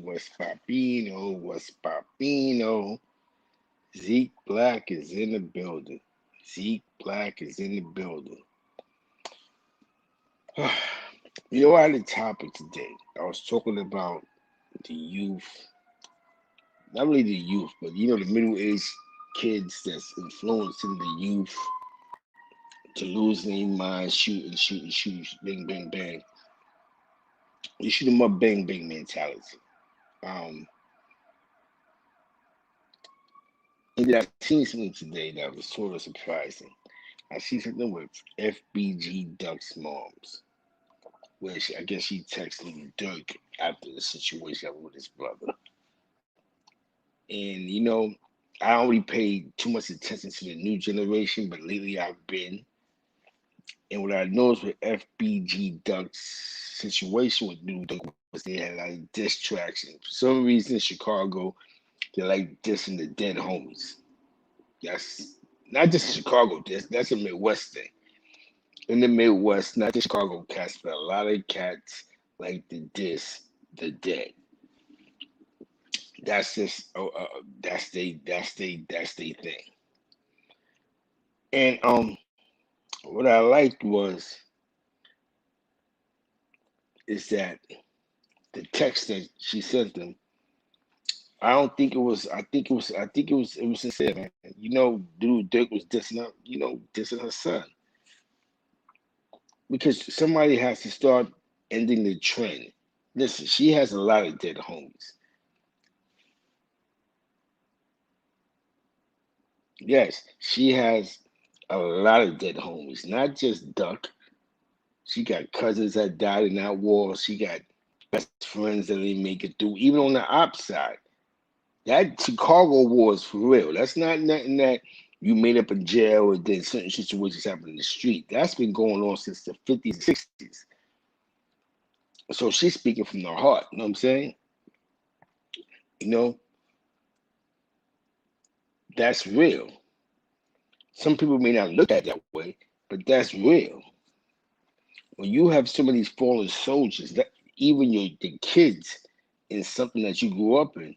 What's poppino? What's poppino? Zeke Black is in the building. Zeke Black is in the building. I had a topic today. I was talking about the youth, not really the youth, but the middle-aged kids that's influencing the youth to lose their mind, shoot, bang, bang, bang. You shoot them up, bang, bang mentality. Um, and then I seen something today that was sort of surprising. I see something with FBG Duck's moms, where I guess she texted Durk after the situation with his brother. And I don't really pay too much attention to the new generation, but lately I've been. And what I noticed with FBG Duck's situation with New Duck was they had like distraction. For some reason, in Chicago, they're like dissing the dead homies. That's not just Chicago. That's a Midwest thing. In the Midwest, not just Chicago cats, but a lot of cats like to diss the dead. That's just that's they thing. And what I liked is that the text that she sent them. I don't think it was. I think it was sincere, man. Dude, Dirk was dissing her son because somebody has to start ending the trend. Listen, she has a lot of dead homies. Yes, she has a lot of dead homies, not just Duck. She got cousins that died in that war. She got best friends that didn't make it through, even on the op side. That Chicago war is for real. That's not nothing that you made up in jail or then certain situations happen in the street. That's been going on since the 50s and 60s. So she's speaking from the heart. You know what I'm saying? You know, that's real. Some people may not look at it that way, but that's real. When you have some of these fallen soldiers, that even the kids in something that you grew up in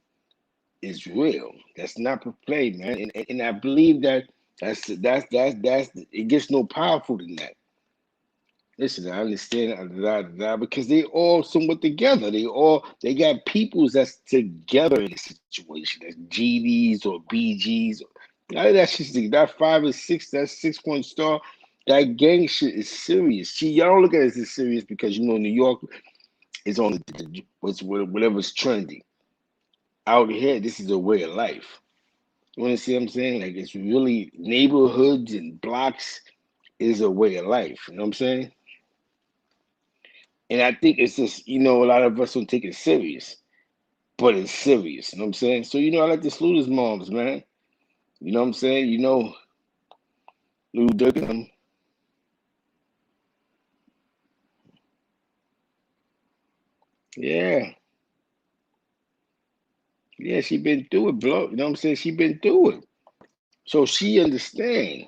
is real. That's not for play, man. And I believe that that's it gets no powerful than that. Listen, I understand because they all somewhat together. They got peoples that's together in a situation. That's GDs or BGs. That's just that 5 or 6, that 6 point star. That gang shit is serious. See, y'all don't look at it as serious because New York is on whatever's trendy. Out here, this is a way of life. You want to see what I'm saying? Like it's really neighborhoods and blocks is a way of life. You know what I'm saying? And I think it's just, a lot of us don't take it serious, but it's serious. You know what I'm saying? So, I like to salute his moms, man. You know what I'm saying? Little Dirk and them. Yeah. Yeah, she been through it, bro. You know what I'm saying? She been through it. So she understand.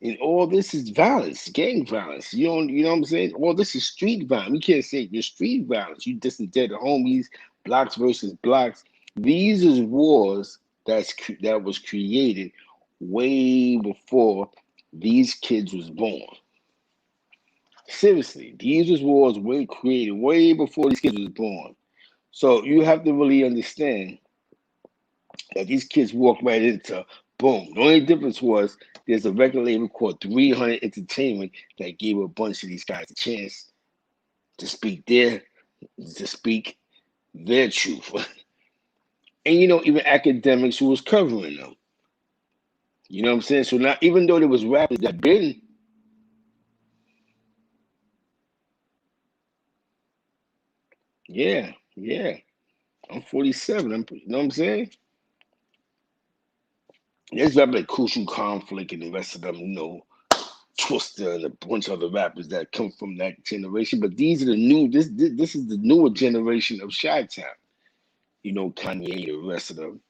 And all this is violence, gang violence. You know what I'm saying? All this is street violence. You can't say you're street violence. You just dead homies, blocks versus blocks. These is wars that was created way before these kids was born. Seriously, these was wars way created way before these kids was born. So you have to really understand that these kids walked right into boom. The only difference was there's a record label called 300 Entertainment that gave a bunch of these guys a chance to speak their truth. And even academics who was covering them. You know what I'm saying? So now even though there was rappers that been yeah. I'm 47. You know what I'm saying? There's rappers like Crucial Conflict and the rest of them, Twister and a bunch of other rappers that come from that generation. But these are the new. This is the newer generation of Chi-Town. Kanye, the rest of them.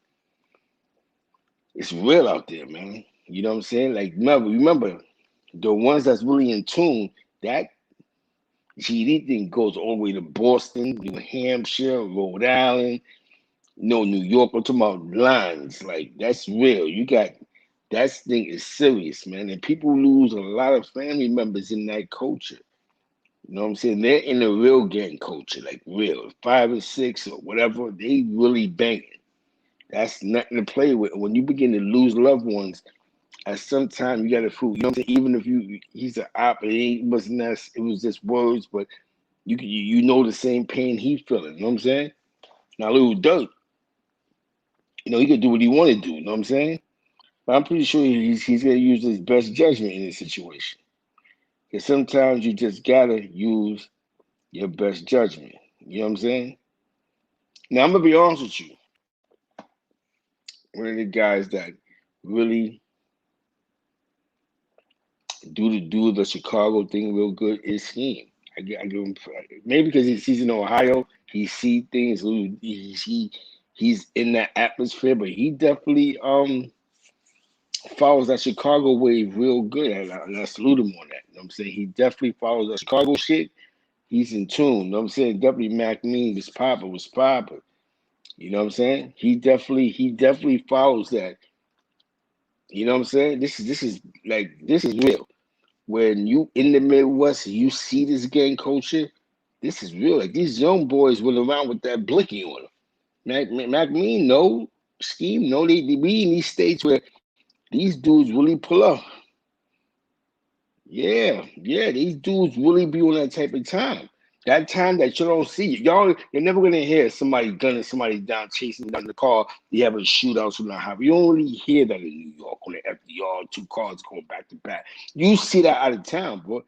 It's real out there, man. You know what I'm saying? Like remember the ones that's really in tune. That See, thing goes all the way to Boston, New Hampshire, Rhode Island, New York. I'm talking about lines. Like, that's real. That thing is serious, man. And people lose a lot of family members in that culture. You know what I'm saying? They're in the real gang culture, like real. 5 or 6 or whatever, they really banging. That's nothing to play with. When you begin to lose loved ones, at some time you gotta prove, you know what I'm saying? Even if he's an op, it was just words, but you know the same pain he feeling, you know what I'm saying? Now little Durk, he could do what he wanna do, you know what I'm saying? But I'm pretty sure he's gonna use his best judgment in this situation. Because sometimes you just gotta use your best judgment. You know what I'm saying? Now I'm gonna be honest with you. One of the guys that really do the Chicago thing real good is him. I give him maybe because he's in Ohio, he see things. He's in that atmosphere, but he definitely follows that Chicago wave real good, and I salute him on that. You know what I'm saying? He definitely follows that Chicago shit. He's in tune. You know what I'm saying? Definitely Mac Mean was popping. You know what I'm saying? He definitely follows that. You know what I'm saying? This is real. When you in the Midwest, you see this gang culture. This is real. Like these young boys went around with that blicky on them. Mac Mean, no scheme, no. We in these states where these dudes really pull up. Yeah, these dudes really be on that type of time. That time that you don't see. You're never gonna hear somebody gunning somebody down, chasing down the car. They having shootouts from the highway. You don't really hear that in New York on the FDR, 2 cars going back to back. You see that out of town, bro.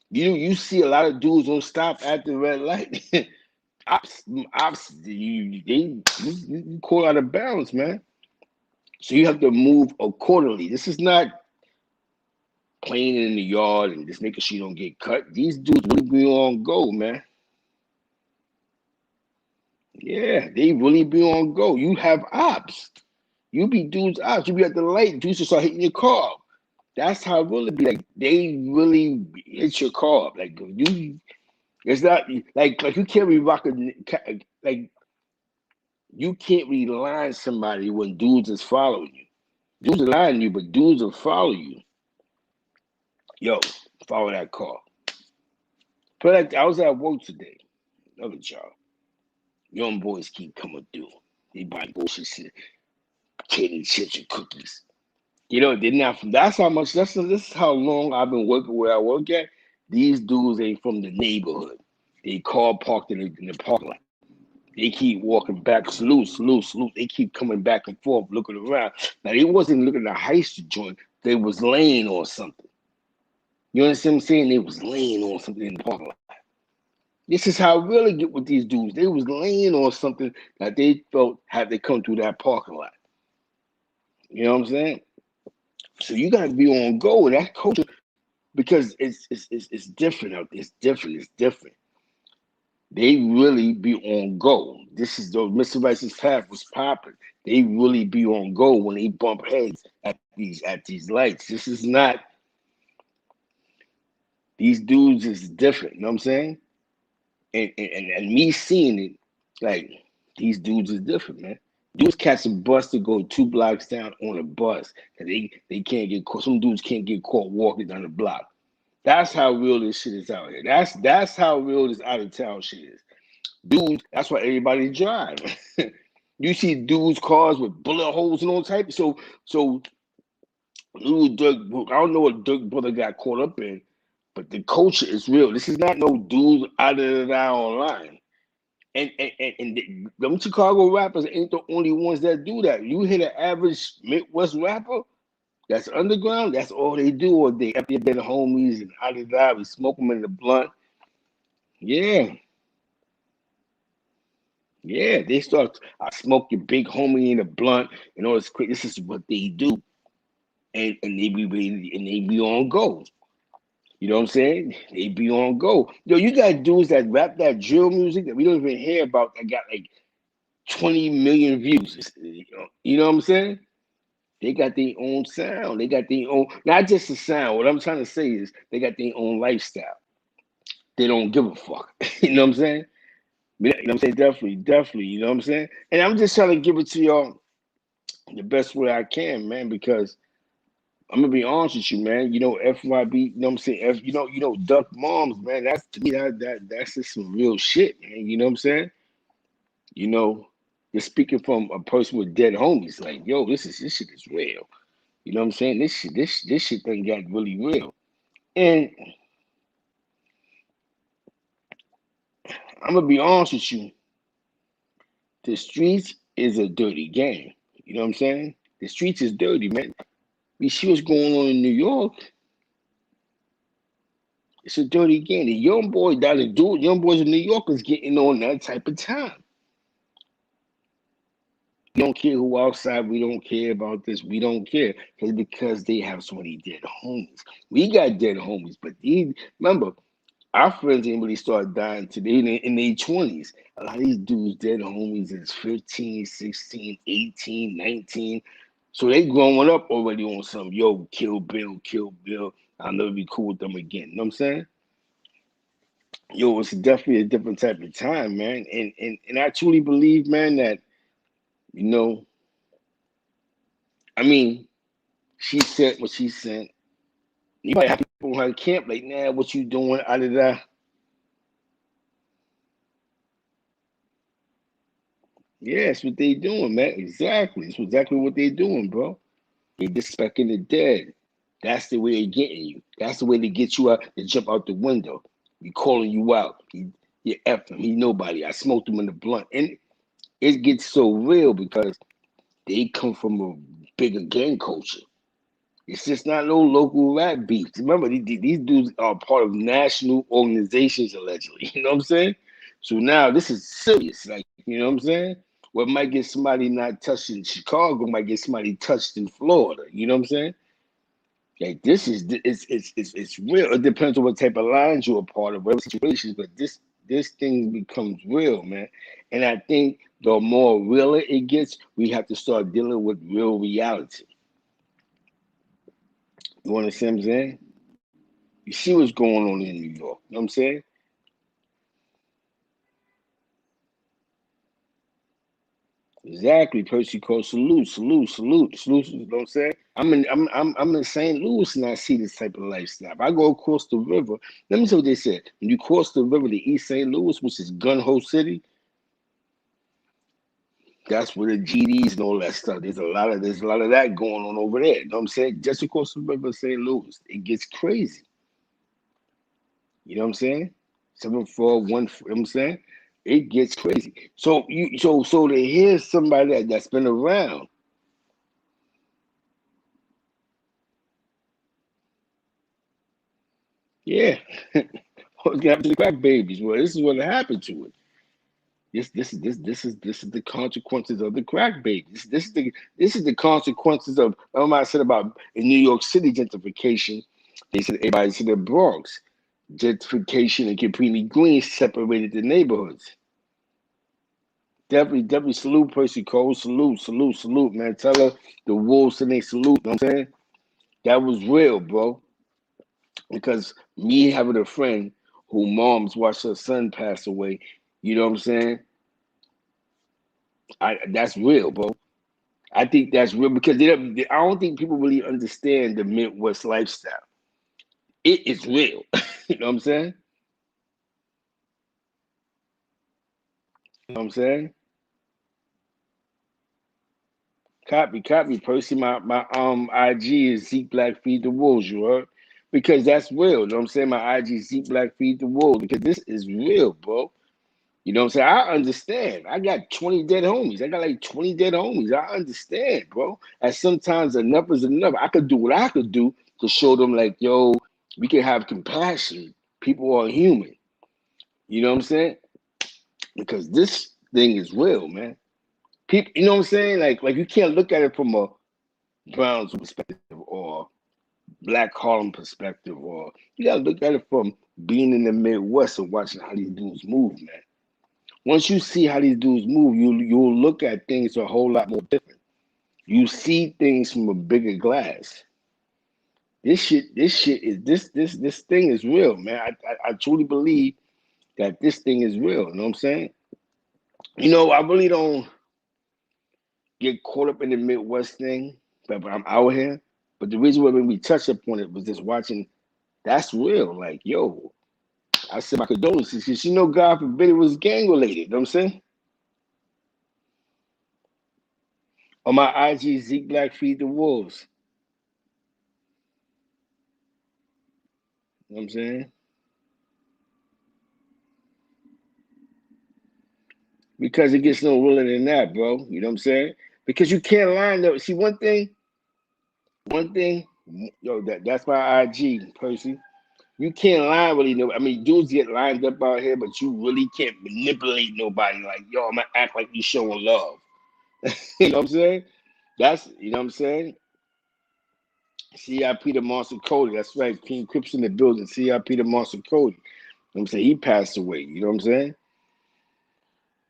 You see a lot of dudes don't stop at the red light. ops, you call out of bounds, man. So you have to move accordingly. This is not playing in the yard and just making sure you don't get cut. These dudes really be on go, man. Yeah, they really be on go. You have ops. You be dudes ops. You be at the light. Dudes just start hitting your car. That's how it really be. Like they really hit your car. Like you, it's not like you can't be rocking like you can't rely on somebody when dudes is following you. Dudes are lying to you, but dudes will follow you. Yo, follow that car. But like, I was at work today. Look at y'all. Young boys keep coming through. They buy bullshit shit, candy chips and cookies. They're not from. That's how much. This is how long I've been working where I work at. These dudes ain't from the neighborhood. They car parked in the parking lot. They keep walking back, salute. They keep coming back and forth, looking around. Now they wasn't looking to heist the joint. They was laying on something. You understand what I'm saying? They was laying on something in the parking lot. This is how I really get with these dudes. They was laying on something that they felt had they come through that parking lot. You know what I'm saying? So you gotta be on go with that culture because it's different out there. It's different. They really be on go. This is the Mr. Rice's path was popping. They really be on go when they bump heads at these lights. This is not these dudes is different. You know what I'm saying? And me seeing it, like these dudes is different, man. Dudes catch a bus to go 2 blocks down on a bus, and they can't get caught. Some dudes can't get caught walking down the block. That's how real this shit is out here. That's how real this out of town shit is. Dudes, that's why everybody drive. You see dudes' cars with bullet holes and all types. So little Durk, I don't know what Durk brother got caught up in, but the culture is real. This is not no dudes out of the eye online. And them Chicago rappers ain't the only ones that do that. You hit an average Midwest rapper that's underground, that's all they do all day. After they're the homies and out of that, we smoke them in the blunt. Yeah. Yeah, they start. I smoke your big homie in the blunt and all this quick. This is what they do, and they be on go. You know what I'm saying? They be on go. You got dudes that rap that drill music that we don't even hear about that got like 20 million views. You know what I'm saying? They got their own sound. They got their own, not just the sound. What I'm trying to say is they got their own lifestyle. they don't give a fuck. You know what I'm saying? You know what I'm saying? Definitely. You know what I'm saying? And I'm just trying to give it to y'all the best way I can, man, because I'm gonna be honest with you, man. You know, FYB, you know what I'm saying? Duck Moms, man, that's to me that's just some real shit, man. You know what I'm saying? You know, you're speaking from a person with dead homies, like, yo, this shit is real. You know what I'm saying? This shit thing got really real. And I'm gonna be honest with you, the streets is a dirty game. You know what I'm saying? The streets is dirty, man. You see what's going on in New York? It's a dirty game. The young boys in New York is getting on that type of time. We don't care who outside. We don't care about this. We don't care. It's because they have so many dead homies. We got dead homies, but remember, our friends didn't really start dying to in their 20s. A lot of these dudes, dead homies, is 15, 16, 18, 19. So they growing up already on some, yo, kill Bill. I'll never be cool with them again. You know what I'm saying? Yo, it's definitely a different type of time, man. And I truly believe, man, that, you know, I mean, she said what she said. You might have people in her camp like, nah, what you doing out of that? Yeah, that's what they doing, man. Exactly. It's exactly what they doing, bro. They disrespecting the dead. That's the way they getting you. That's the way they get you out to jump out the window. He calling you out. You F him. He nobody. I smoked him in the blunt. And it gets so real because they come from a bigger gang culture. It's just not no local rap beats. Remember, these dudes are part of national organizations, allegedly. You know what I'm saying? So now this is serious. Like, you know what I'm saying? What might get somebody not touched in Chicago might get somebody touched in Florida. You know what I'm saying? Like this is it's real. It depends on what type of lines you're a part of, whatever situations, but this thing becomes real, man. And I think the more realer it gets, we have to start dealing with real reality. You understand what I'm saying? You see what's going on in New York. You know what I'm saying? Exactly. Percy called salute. You know what I'm saying? I'm in St. Louis and I see this type of lifestyle. If I go across the river, let me tell you what they said. When you cross the river to East St. Louis, which is Gun Ho City, that's where the GDs and all that stuff. There's a lot of that going on over there. You know what I'm saying? Just across the river, St. Louis, it gets crazy. You know what I'm saying? 741. You know what I'm saying? It gets crazy. So to hear somebody that's been around, yeah, what's gonna happen to the crack babies? Well, this is what happened to it. This is the consequences of the crack babies. This is the consequences of I said about in New York City gentrification. They said everybody said the Bronx gentrification and Caprini Green separated the neighborhoods. Definitely salute Percy Cole. Salute, man. Tell her the wolves and they salute. You know what I'm saying? That was real, bro. Because me having a friend who mom's watched her son pass away, you know what I'm saying? That's real, bro. I think that's real because I don't think people really understand the Midwest lifestyle. It is real. You know what I'm saying? You know what I'm saying? Copy, Percy. My IG is Zeke Black Feed the Wolves, you heard? Because that's real. You know what I'm saying? My IG is Zeke Black Feed the Wolves because this is real, bro. You know what I'm saying? I understand. I got 20 dead homies. I got like 20 dead homies. I understand, bro. And sometimes enough is enough. I could do what I could do to show them, like, yo, we can have compassion. People are human. You know what I'm saying? Because this thing is real, man. People, you know what I'm saying? Like you can't look at it from a Browns perspective or Black Harlem perspective, or you gotta look at it from being in the Midwest and watching how these dudes move, man. Once you see how these dudes move, you'll look at things a whole lot more different. You see things from a bigger glass. This shit is this thing is real, man. I truly believe that this thing is real. You know what I'm saying? I really don't get caught up in the Midwest thing, but I'm out here. But the reason why when we touched upon it was just watching. That's real. Like, yo, I said my condolences because God forbid it was gang related. You know what I'm saying? On my IG, Zeke Black Feed the Wolves. You know what I'm saying? Because it gets no realer than that, bro. You know what I'm saying? Because you can't line up. See, one thing, yo, that's my IG, Percy. You can't lie really. No, I mean, dudes get lined up out here, but you really can't manipulate nobody. Like, yo, I'm gonna act like you showing love. You know what I'm saying? You know what I'm saying? CIP the Monster Cody. That's right. King Crips in the building. CIP the Monster Cody. You know what I'm saying? He passed away. You know what I'm saying?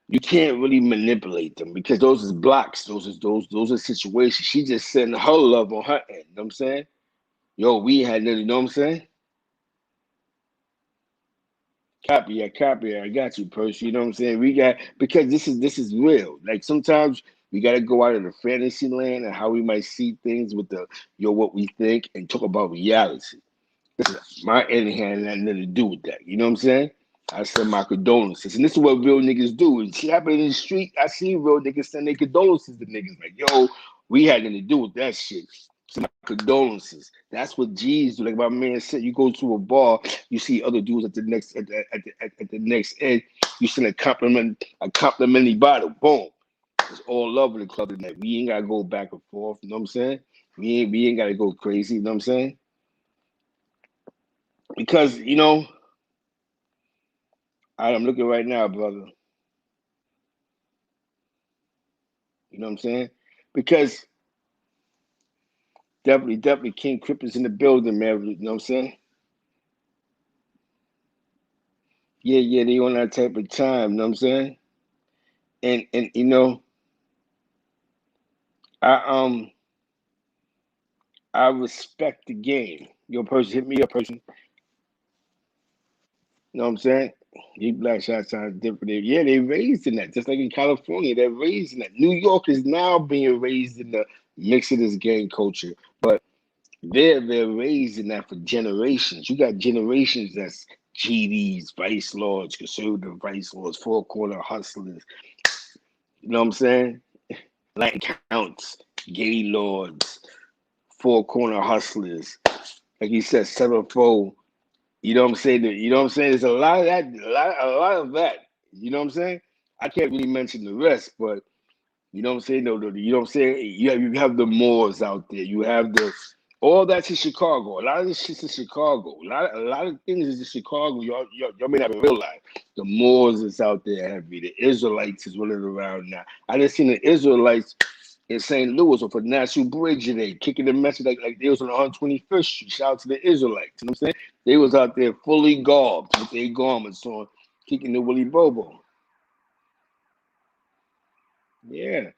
You can't really manipulate them because those is blocks. Those are situations. She just sending her love on her end. You know what I'm saying? Yo, we had nothing, you know what I'm saying? Copy. I got you, Percy. You know what I'm saying? We got because this is real. Like sometimes we gotta go out of the fantasy land and how we might see things with the what we think and talk about reality. My end hand had nothing to do with that. You know what I'm saying? I send my condolences. And this is what real niggas do. And shit happened in the street, I see real niggas send their condolences to niggas. Like, yo, we had nothing to do with that shit. So my condolences. That's what G's do. Like my man said, you go to a bar, you see other dudes at the next at the next end, you send a complimentary bottle. Boom. It's all love in the club tonight. We ain't gotta go back and forth. You know what I'm saying? We ain't gotta go crazy. You know what I'm saying? Because I'm looking right now, brother. You know what I'm saying? Because definitely King Crip is in the building, man. You know what I'm saying? Yeah, they on that type of time, you know what I'm saying? And I I respect the game. Your person hit me up, person. You know what I'm saying? You black shots sound different. Yeah, they raised in that. Just like in California, they're raised in that. New York is now being raised in the mix of this gang culture. But they're raised in that for generations. You got generations that's GDs, vice lords, conservative vice lords, four corner hustlers. You know what I'm saying? Latin counts, gay lords, four corner hustlers. Like you said, sevenfold. You know what I'm saying? You know what I'm saying? There's a lot of that, a lot of that. You know what I'm saying? I can't really mention the rest, but you know what I'm saying? No, you know what I'm saying? You have the Moors out there. You have all that's in Chicago. A lot of this shit's in Chicago. A lot of things is in Chicago. Y'all may not even realize. The Moors is out there heavy. The Israelites is running around now. I just seen the Israelites in St. Louis or for National Bridge today, kicking the message like they was on 125th Street. Shout out to the Israelites. You know what I'm saying? They was out there fully garbed with their garments on, kicking the Willy Bobo. Yeah.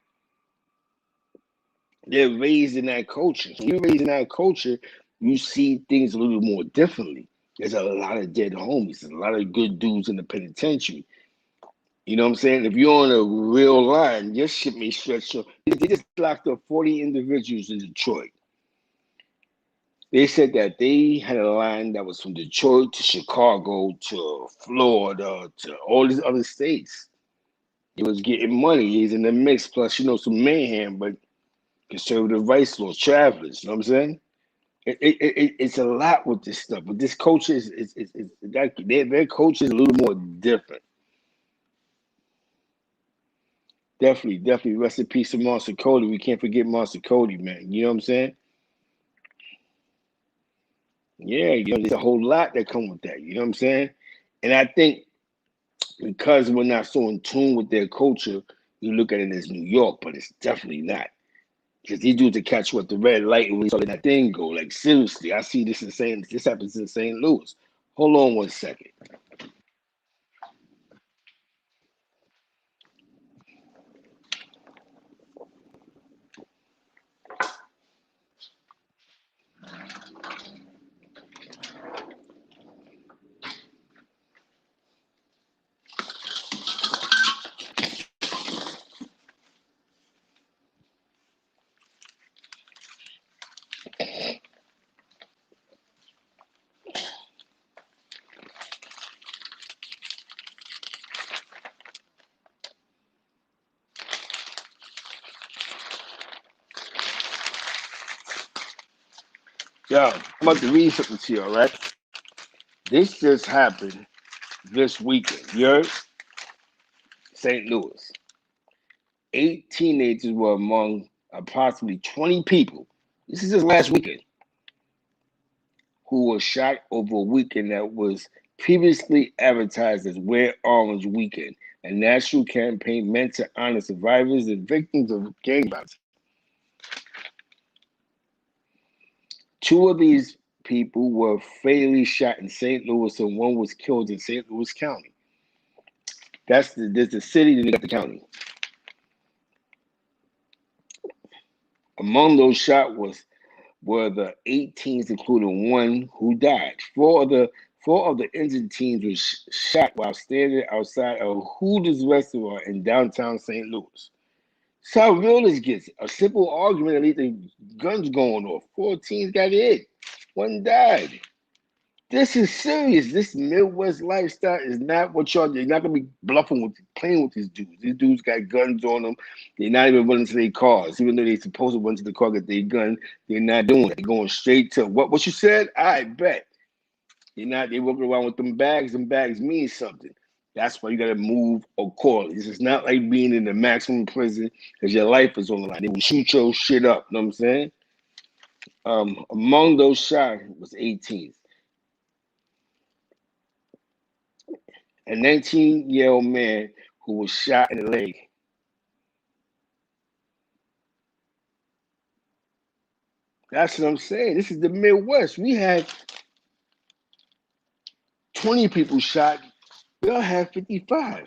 They're raised in that culture. So you're raised in that culture, you see things a little more differently. There's a lot of dead homies. There's a lot of good dudes in the penitentiary. You know what I'm saying? If you're on a real line, your shit may stretch. So they just locked up 40 individuals in Detroit. They said that they had a line that was from Detroit to Chicago to Florida to all these other states. He was getting money. He's in the mix. Plus, some mayhem, but conservative rights laws, travelers. You know what I'm saying? It's a lot with this stuff, but this culture is that their culture is a little more different. Definitely. Rest in peace to Monster Cody. We can't forget Monster Cody, man. You know what I'm saying? Yeah, there's a whole lot that come with that. You know what I'm saying? And I think because we're not so in tune with their culture, you look at it as New York, but it's definitely not. Because these dudes to catch you at the red light and we saw that thing go. Like seriously, I see this happens in St. Louis. Hold on one second. Yo, I'm about to read something to you, all right? This just happened this weekend. You heard? St. Louis. 8 teenagers were among approximately 20 people. This is just last weekend, who were shot over a weekend that was previously advertised as Wear Orange Weekend, a national campaign meant to honor survivors and victims of gang violence. Two of these people were fatally shot in St. Louis, and one was killed in St. Louis County. There's the city, then you got the county. Among those shot were the 8 teens, including one who died. Four of the injured teens were shot while standing outside a Hooters restaurant in downtown St. Louis. So how real this gets. A simple argument that leads to guns going off. 4 teens got hit. One died. This is serious. This Midwest lifestyle is not what y'all. You're not gonna be bluffing with, playing with these dudes. These dudes got guns on them. They're not even running to their cars, even though they're supposed to run to the car get their gun. They're not doing it. They're going straight to what you said. I bet they're not. They walking around with them bags. Them bags mean something. That's why you gotta move accordingly. This is not like being in the maximum prison because your life is on the line. They will shoot your shit up. You know what I'm saying? Among those shot was 18. A 19-year-old man who was shot in the leg. That's what I'm saying. This is the Midwest. We had 20 people shot. We'll have 55.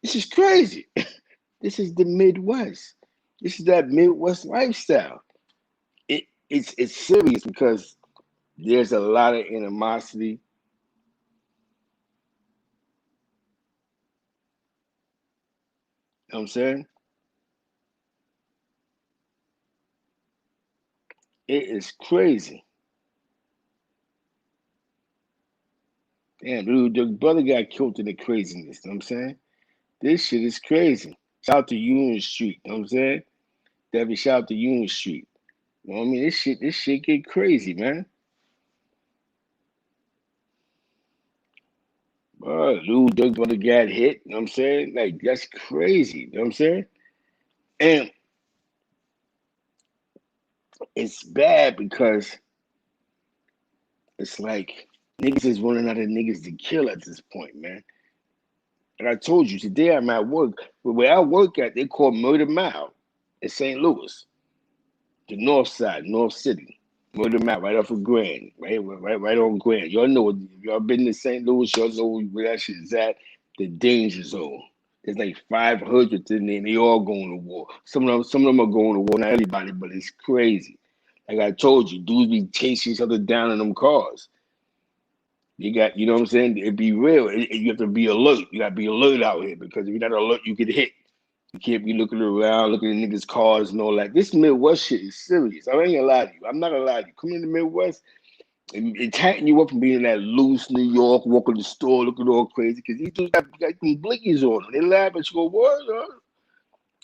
This is crazy. This is the Midwest. This is that Midwest lifestyle. It's serious because there's a lot of animosity. You know what I'm saying? It is crazy. Damn, dude, the brother got killed in the craziness. You know what I'm saying? This shit is crazy. Shout out to Union Street. You know what I'm saying? Debbie, shout out to Union Street. You know what I mean? This shit get crazy, man. Dude, Durk brother got hit. You know what I'm saying? Like, that's crazy. You know what I'm saying? And it's bad because it's like niggas is running out of niggas to kill at this point, man. And I told you, today I'm at work. But where I work at, they call Murder Mile in St. Louis, the north side, North City. Murder Mile, right off of Grand, right on Grand. Y'all know, if y'all been to St. Louis, y'all know where that shit is at, the danger zone. There's like 500 in there, and they all going to war. Some of them are going to war, not everybody, but it's crazy. Like I told you, dudes be chasing each other down in them cars. You got, you know what I'm saying? It be real. You have to be alert. You got to be alert out here because if you're not alert, you get hit. You can't be looking around, looking at niggas' cars and all that. This Midwest shit is serious. I ain't gonna lie to you. I'm not gonna lie to you. Come in the Midwest, and it's tightening you up from being in that loose New York, walking the store, looking all crazy, because these dudes got them blickies on them. They laugh at you, go, what?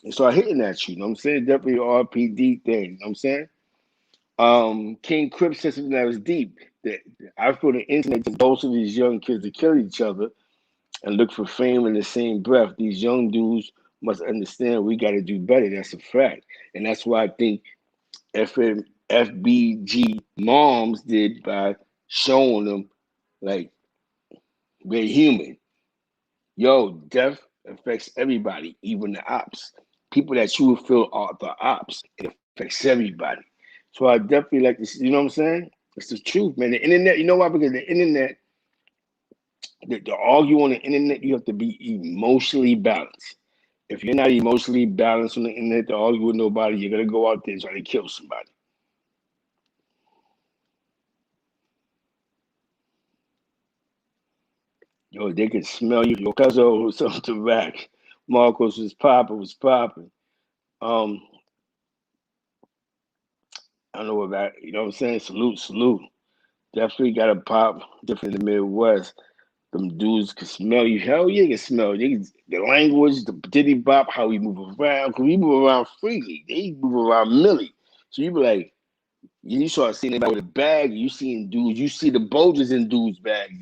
And start hitting at you. You know what I'm saying? Definitely an RPD thing. You know what I'm saying? King Crip said something that was deep. That I feel the internet just both of these young kids to kill each other and look for fame in the same breath. These young dudes must understand we got to do better. That's a fact. And that's why I think FBG moms did by showing them, like, we're human. Yo, death affects everybody, even the ops. People that you would feel are the ops. It affects everybody. So I definitely like this. You know what I'm saying? It's the truth, man. The internet, you know why? Because the internet, to argue on the internet, you have to be emotionally balanced. If you're not emotionally balanced on the internet to argue with nobody, you're gonna go out there and try to kill somebody. Yo, they can smell you. Your cousin was off the rack. Marcos was popping. Um, I don't know about, you know what I'm saying? Salute. Definitely got a pop different in the Midwest. Them dudes can smell you. Hell yeah, they can smell you. The language, the diddy bop, how we move around. Because we move around freely. They move around millie. So you be like, you start seeing anybody with a bag, you seeing dudes, you see the bulges in dudes' bags.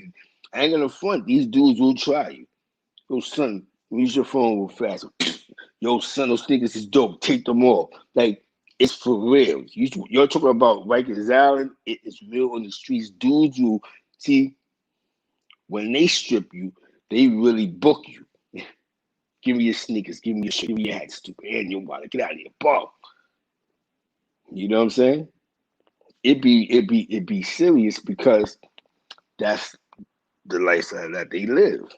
I ain't gonna front, these dudes will try you. Yo, son, use your phone real fast. Yo, son, those niggas is dope. Take them off. Like, it's for real. You're talking about Rikers Island. It is real on the streets. Dudes, you see, when they strip you, they really book you. Give me your sneakers. Give me your shirt. Give me your hat, stupid. And your wallet. Get out of here, bum. You know what I'm saying? It be serious because that's the lifestyle that they live.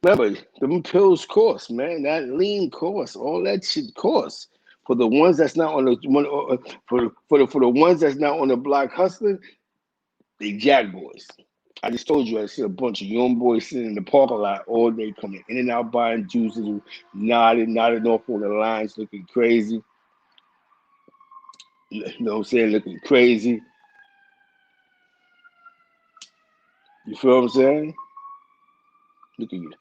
Remember, them pills cost, man. That lean costs. All that shit costs. For the ones that's not on the for the ones that's not on the block hustling, they jack boys. I just told you I see a bunch of young boys sitting in the parking lot all day, coming in and out buying juices, nodding off on the lines, looking crazy. You know what I'm saying? Looking crazy. You feel what I'm saying? Look at you.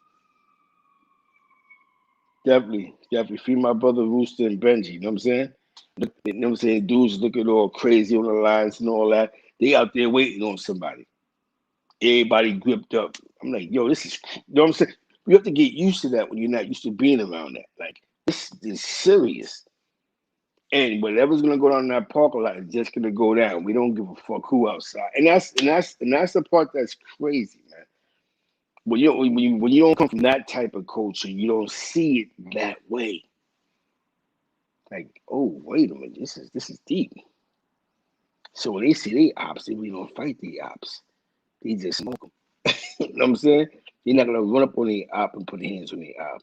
Definitely free my brother Rooster and Benji. You know what I'm saying? You know what I'm saying? Dudes looking all crazy on the lines and all that. They out there waiting on somebody. Everybody gripped up. I'm like, yo, this is, you know what I'm saying? You have to get used to that when you're not used to being around that. Like, this is serious. And whatever's gonna go down in that parking lot is just gonna go down. We don't give a fuck who outside. And that's the part that's crazy, man. When you don't come from that type of culture, you don't see it that way. Like, oh, wait a minute, this is deep. So when they see they ops, they really don't fight the ops. They just smoke them. You know what I'm saying? They're not gonna run up on the op and put their hands on the op.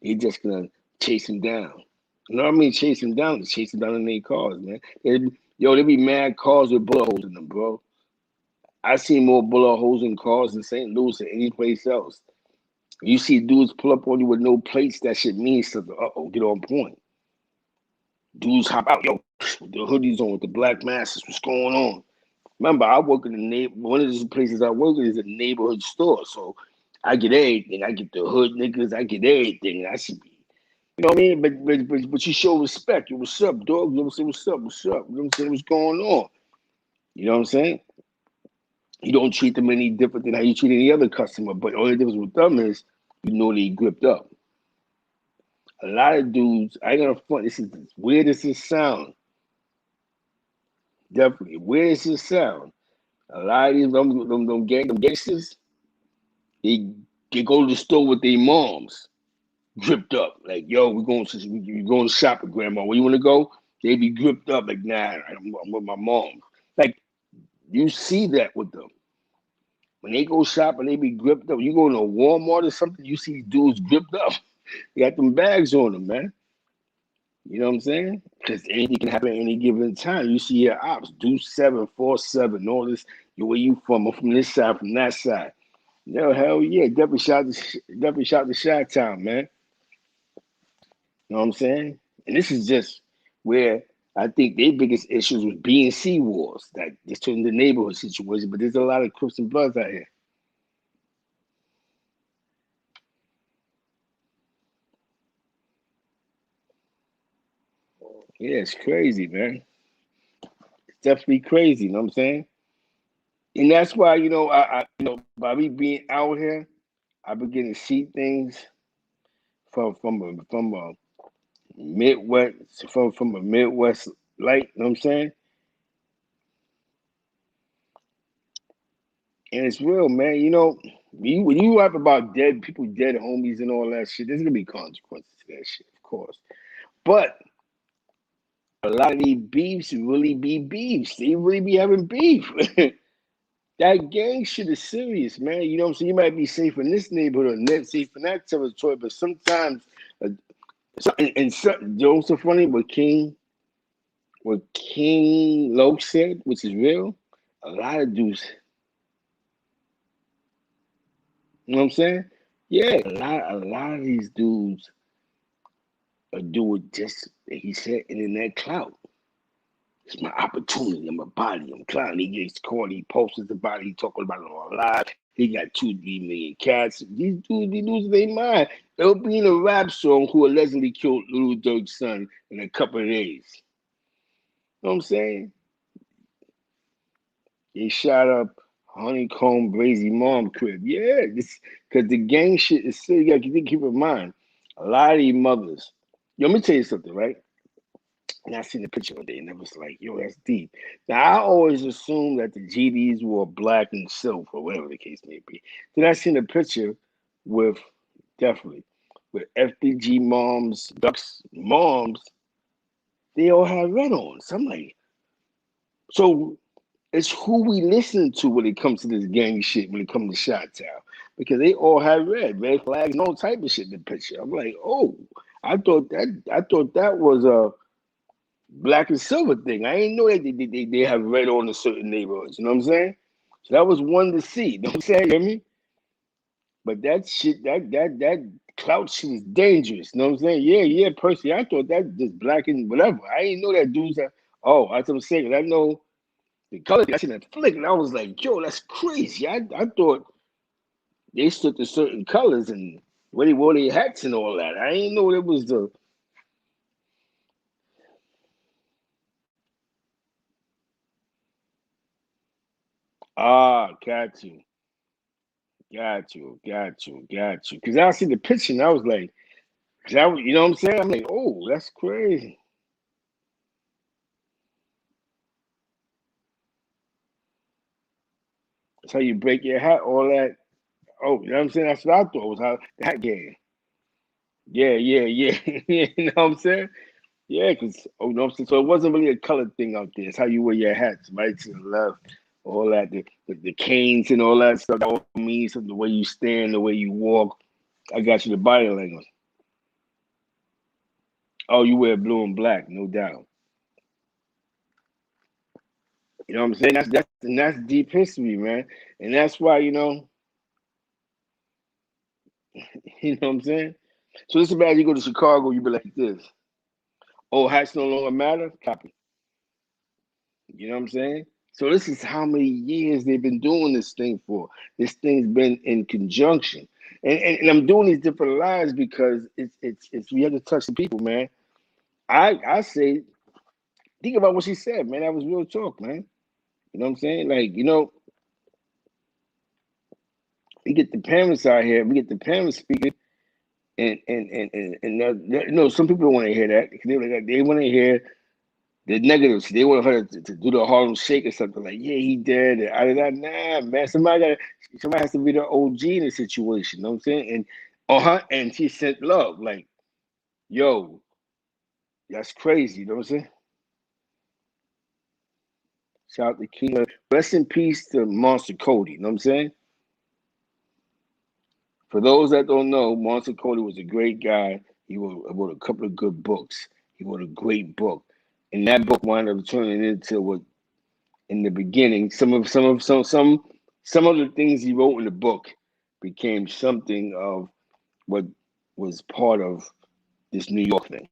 They're just gonna chase him down. You know what I mean? Chase him down. Chase him down in their cars, man. There be mad cars with bullet holes in them, bro. I see more bullet holes in cars in St. Louis than any place else. You see dudes pull up on you with no plates, that shit means something. Get on point. Dudes hop out, yo, the hoodies on with the black masses. What's going on? Remember, I work in the one of the places I work in is a neighborhood store, so I get everything. I get the hood niggas. I get everything. I should be, you know what I mean? But you show respect. Yo, what's up, dog? You know what I'm saying? What's up? What's up? You know what I'm saying? What's going on? You know what I'm saying? You don't treat them any different than how you treat any other customer. But the only difference with them is you know they gripped up. A lot of dudes, I ain't gonna front. This is weird as it sound. Definitely weird as it sound. A lot of these them gangsters, they go to the store with their moms, gripped up. Like, yo, we going to shop with grandma. Where you want to go? They be gripped up. Like, nah, I'm with my mom. Like, you see that with them. When they go shopping, they be gripped up. You go to a Walmart or something, you see dudes gripped up. They got them bags on them, man. You know what I'm saying? Because anything can happen at any given time. You see your ops, do 747, all this. Where you from? I'm from this side, from that side. No, hell yeah, definitely shot the shot town, man. You know what I'm saying? And this is just where I think their biggest issues was B and C wars, that just turned the neighborhood situation. But there's a lot of Crips and Bloods out here. Yeah, it's crazy, man. It's definitely crazy. You know what I'm saying? And that's why, I by me being out here, I begin to see things from a Midwest from a Midwest light. You know what I'm saying? And it's real, man. When you rap about dead people, dead homies, and all that shit, there's gonna be consequences to that shit, of course. But a lot of these beefs really be beefs. They really be having beef. That gang shit is serious, man. You know what I'm saying? You might be safe in this neighborhood or net safe in that territory, but sometimes, you know what's so funny? What King Loke said, which is real, a lot of dudes, you know what I'm saying? Yeah, a lot of these dudes are doing just, he said, internet clout. It's my opportunity. I'm a body. I'm clown. He gets caught. He posts about it. He talking about it on live. He got 2-3 million cats. These dudes be losing their mind. They'll be in a rap song who allegedly killed Little Durk's son in a couple of days. know what I'm saying? They shot up Honeycomb Brazy Mom crib. Yeah, this because the gang shit is still. You got to keep in mind. A lot of these mothers. Yo, let me tell you something, right? And I seen the picture one day, and it was like, yo, that's deep. Now I always assumed that the GDs wore black and silver, or whatever the case may be. Then I seen a picture with definitely with FBG moms, Ducks moms. They all had red on. So I'm like, so it's who we listen to when it comes to this gang shit, when it comes to Shot Town. Because they all had red flags, and all type of shit in the picture. I'm like, oh, I thought that was a black and silver thing. I didn't know that they have red on in certain neighborhoods. You know what I'm saying? So that was one to see. You know what I'm saying? You hear me? But that shit, that clout shit is dangerous. You know what I'm saying? Yeah, personally, I thought that just black and whatever. I didn't know that dudes that, oh, that's what I'm saying. I know the color thing, I seen that flick, and I was like, yo, that's crazy. I thought they stood to certain colors and where they wore their hats and all that. I didn't know it was the got you, got you. Because I see the picture and I was like, you know what I'm saying? I'm like, oh, that's crazy. That's how you break your hat, all that. Oh, you know what I'm saying? That's what I thought was how the hat game. Yeah. You know what I'm saying? Yeah, because oh, you know what I'm saying? So it wasn't really a color thing out there. It's how you wear your hats, right to the left, all that, the canes and all that stuff. That all means something, the way you stand, the way you walk. I got you the body language. Oh, you wear blue and black, no doubt. You know what I'm saying? That's deep history, man. And that's why, you know what I'm saying? So this is bad you go to Chicago, you be like this. Oh, hats no longer matter? Copy. You know what I'm saying? So this is how many years they've been doing this thing for. This thing's been in conjunction. And I'm doing these different lives because it's we have to touch the people, man. I say think about what she said, man. That was real talk, man. You know what I'm saying? Like, we get the parents out here, we get the parents speaking, some people don't want to hear that. They want to hear the negatives. They want her to do the Harlem Shake or something like, yeah, he did. And out of that, nah, man. Somebody has to be the OG in the situation. You know what I'm saying? And and she sent love, like, yo, that's crazy. You know what I'm saying? Shout out to King. Rest in peace to Monster Cody. You know what I'm saying? For those that don't know, Monster Cody was a great guy. He wrote a couple of good books. He wrote a great book, and that book wound up turning into what in the beginning some of the things he wrote in the book became something of what was part of this New York thing,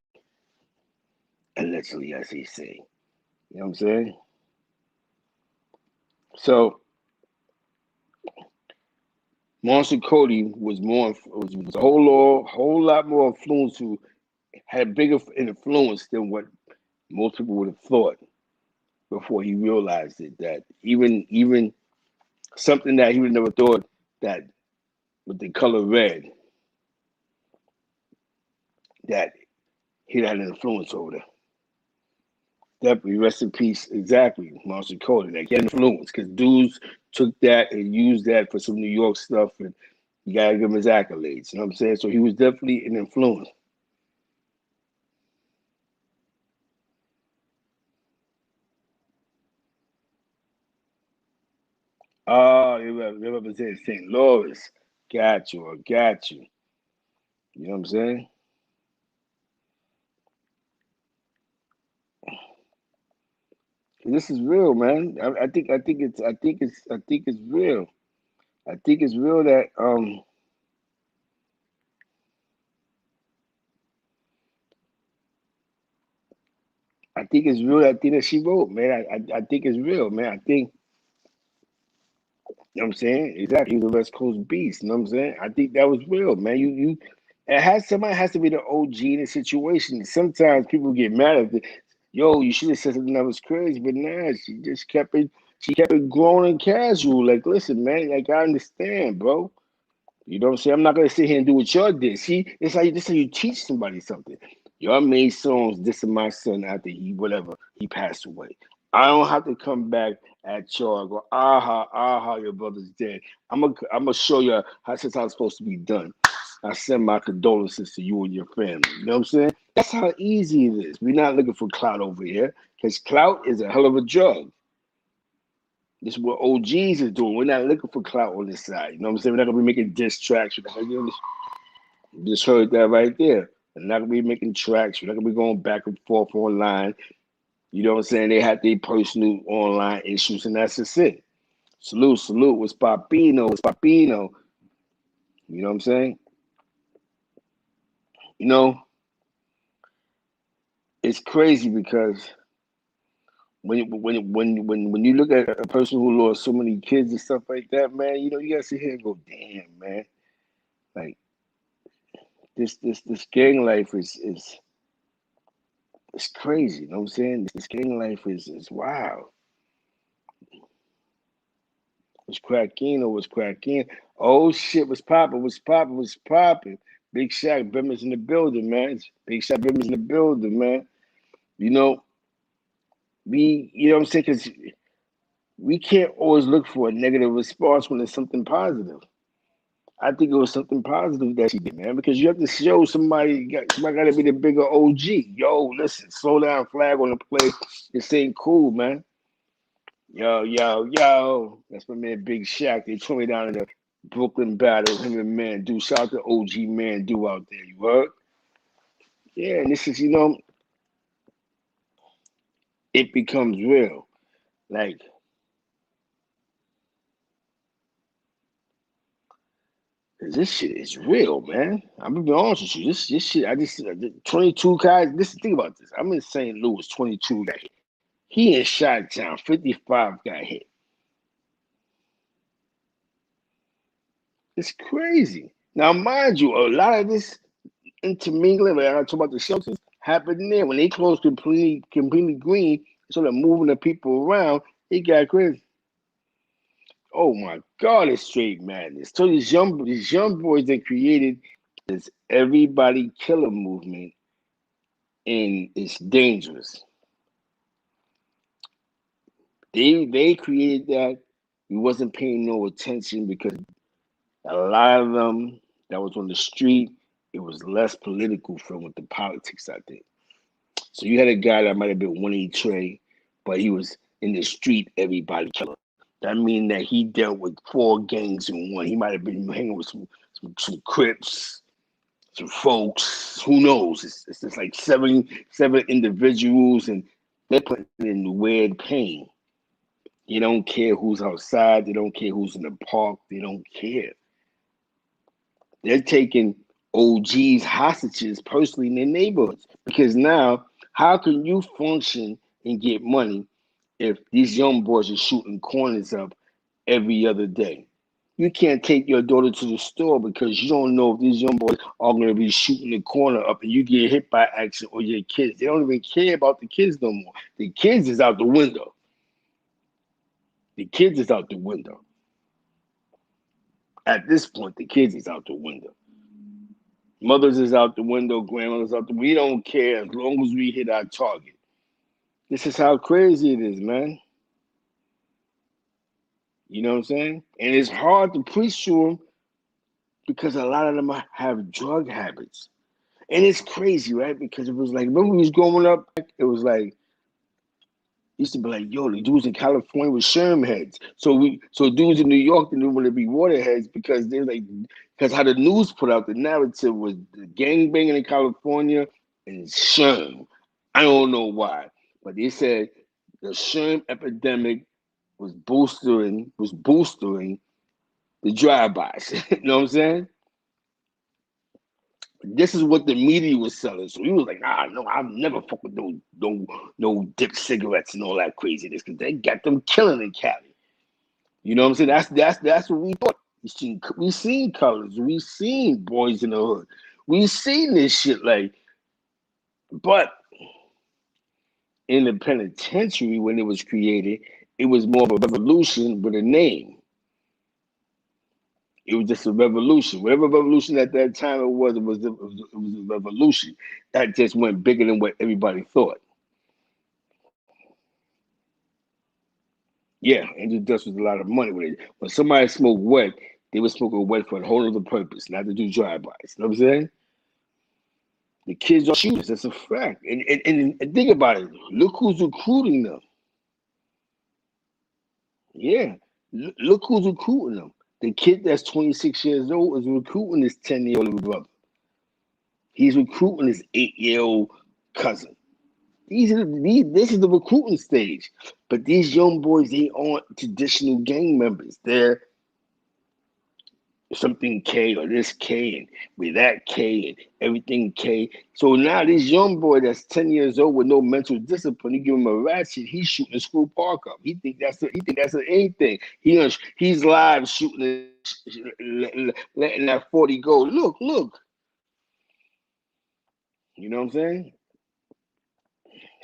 allegedly, as they say. You know what I'm saying? So Monster Cody was a whole lot more influence who had bigger influence than what most people would have thought before he realized it. That even something that he would never thought that with the color red that he had an influence over there. Definitely, rest in peace. Exactly, Marshall Cody. Like he had influence because dudes took that and used that for some New York stuff, and you gotta give him his accolades. You know what I'm saying? So he was definitely an influence. Oh, they represent St. Louis. Got you. I got you. You know what I'm saying? This is real, man. I think it's real. I think it's real that I think it's real that thing that she wrote, man. I think it's real, man. I think you know what I'm saying? Exactly. He's a West Coast beast. You know what I'm saying? I think that was real, man. Somebody has to be the OG in the situation. Sometimes people get mad at it. Yo, you should have said something that was crazy, but nah, she just kept it. She kept it grown and casual. Like, listen, man. Like, I understand, bro. You know what I'm saying? I'm not gonna sit here and do what y'all did. See, this how you teach somebody something. Y'all made songs dissing my son after he passed away. I don't have to come back at y'all and go, aha, your brother's dead. I'm gonna show you how this how it's supposed to be done. I send my condolences to you and your family. You know what I'm saying? That's how easy it is. We're not looking for clout over here, because clout is a hell of a drug. This is what OGs is doing. We're not looking for clout on this side. You know what I'm saying? We're not gonna be making diss tracks. You just heard that right there. We're not gonna be making tracks. We're not gonna be going back and forth online. You know what I'm saying? They had their personal online issues, and that's just it. Salute. What's Papino? You know what I'm saying? You know, it's crazy because when you look at a person who lost so many kids and stuff like that, man, you know, you gotta sit here and go, damn, man. Like this gang life is it's crazy. You know what I'm saying? This gang life is wild. Was cracking or was cracking? Oh shit, was popping. Big Shaq Bimmer's in the building, man. Big Shaq Bimmer's in the building, man. You know, you know what I'm saying? Because we can't always look for a negative response when it's something positive. I think it was something positive that she did, man, because you have to show somebody got to be the bigger OG. Yo, listen, slow down, flag on the play. This ain't cool, man. Yo. That's my man Big Shaq. They took me down in the Brooklyn battle, him and Man Do. Shout out to OG Man Do out there. You heard? Yeah, and this is, it becomes real. Like, this shit is real, man. I'm gonna be honest with you. This shit, 22 guys. Think about this. I'm in St. Louis, 22 got hit. He in Chi-Town, 55 got hit. It's crazy. Now, mind you, a lot of this intermingling, when I talk about the shelters, happened there. When they closed completely green, sort of moving the people around, it got crazy. Oh my God, it's straight madness. So these young boys that created this everybody killer movement, and it's dangerous. They created that. We wasn't paying no attention because a lot of them that was on the street, it was less political from with the politics, I think. So you had a guy that might have been 1A Trey, but he was in the street everybody killer. That means that he dealt with 4 gangs in one. He might have been hanging with some Crips, some folks. Who knows? It's just like seven individuals, and they're putting in weird pain. They don't care who's outside. They don't care who's in the park. They don't care. They're taking OGs hostages personally in their neighborhoods, because now how can you function and get money if these young boys are shooting corners up every other day? You can't take your daughter to the store because you don't know if these young boys are going to be shooting the corner up and you get hit by accident, or your kids. They don't even care about the kids no more. The kids is out the window. The kids is out the window. At this point, the kids is out the window. Mothers is out the window, grandmothers out the window. We don't care as long as we hit our target. This is how crazy it is, man. You know what I'm saying? And it's hard to preach to them because a lot of them have drug habits. And it's crazy, right? Because it was like, remember when we was growing up, it was like, used to be like, yo, the dudes in California were sherm heads. So dudes in New York didn't want to be waterheads because they're like, because how the news put out the narrative was the gangbanging in California and sherm. I don't know why, but they said the sherm epidemic was boostering the drive-bys. You know what I'm saying? This is what the media was selling. So he was like, nah, no, I'll never fuck with no dip cigarettes and all that craziness, because they got them killing in Cali. You know what I'm saying? That's what we thought. We seen colors. We seen boys in the hood. We seen this shit, like, but in the penitentiary when it was created, it was more of a revolution with a name. It was just a revolution. Whatever revolution at that time it was a revolution that just went bigger than what everybody thought. Yeah, Angel Dust was a lot of money with it. When somebody smoked wet, they were smoking wet for a whole other purpose, not to do drive-bys. You know what I'm saying? The kids are shooters. That's a fact. And think about it. Look who's recruiting them. Yeah. Look who's recruiting them. The kid that's 26 years old is recruiting his 10-year-old brother. He's recruiting his 8-year-old cousin. This is the recruiting stage. But these young boys, they aren't traditional gang members. They're something K or this K and with that K and everything K. So now this young boy that's 10 years old with no mental discipline, you give him a ratchet, he's shooting a school park up. He think that's anything. He's live shooting, letting that 40 go. Look. You know what I'm saying?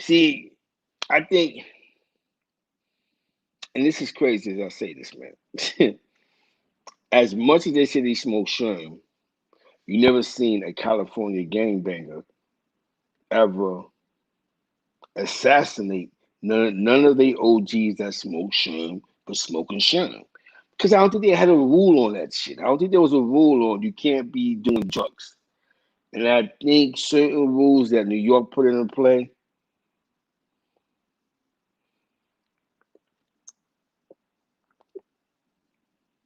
See, I think, and this is crazy as I say this, man. As much as they say they smoke sherm, you never seen a California gangbanger ever assassinate none of the OGs that smoke sherm for smoking sherm. Because I don't think they had a rule on that shit. I don't think there was a rule on you can't be doing drugs. And I think certain rules that New York put into play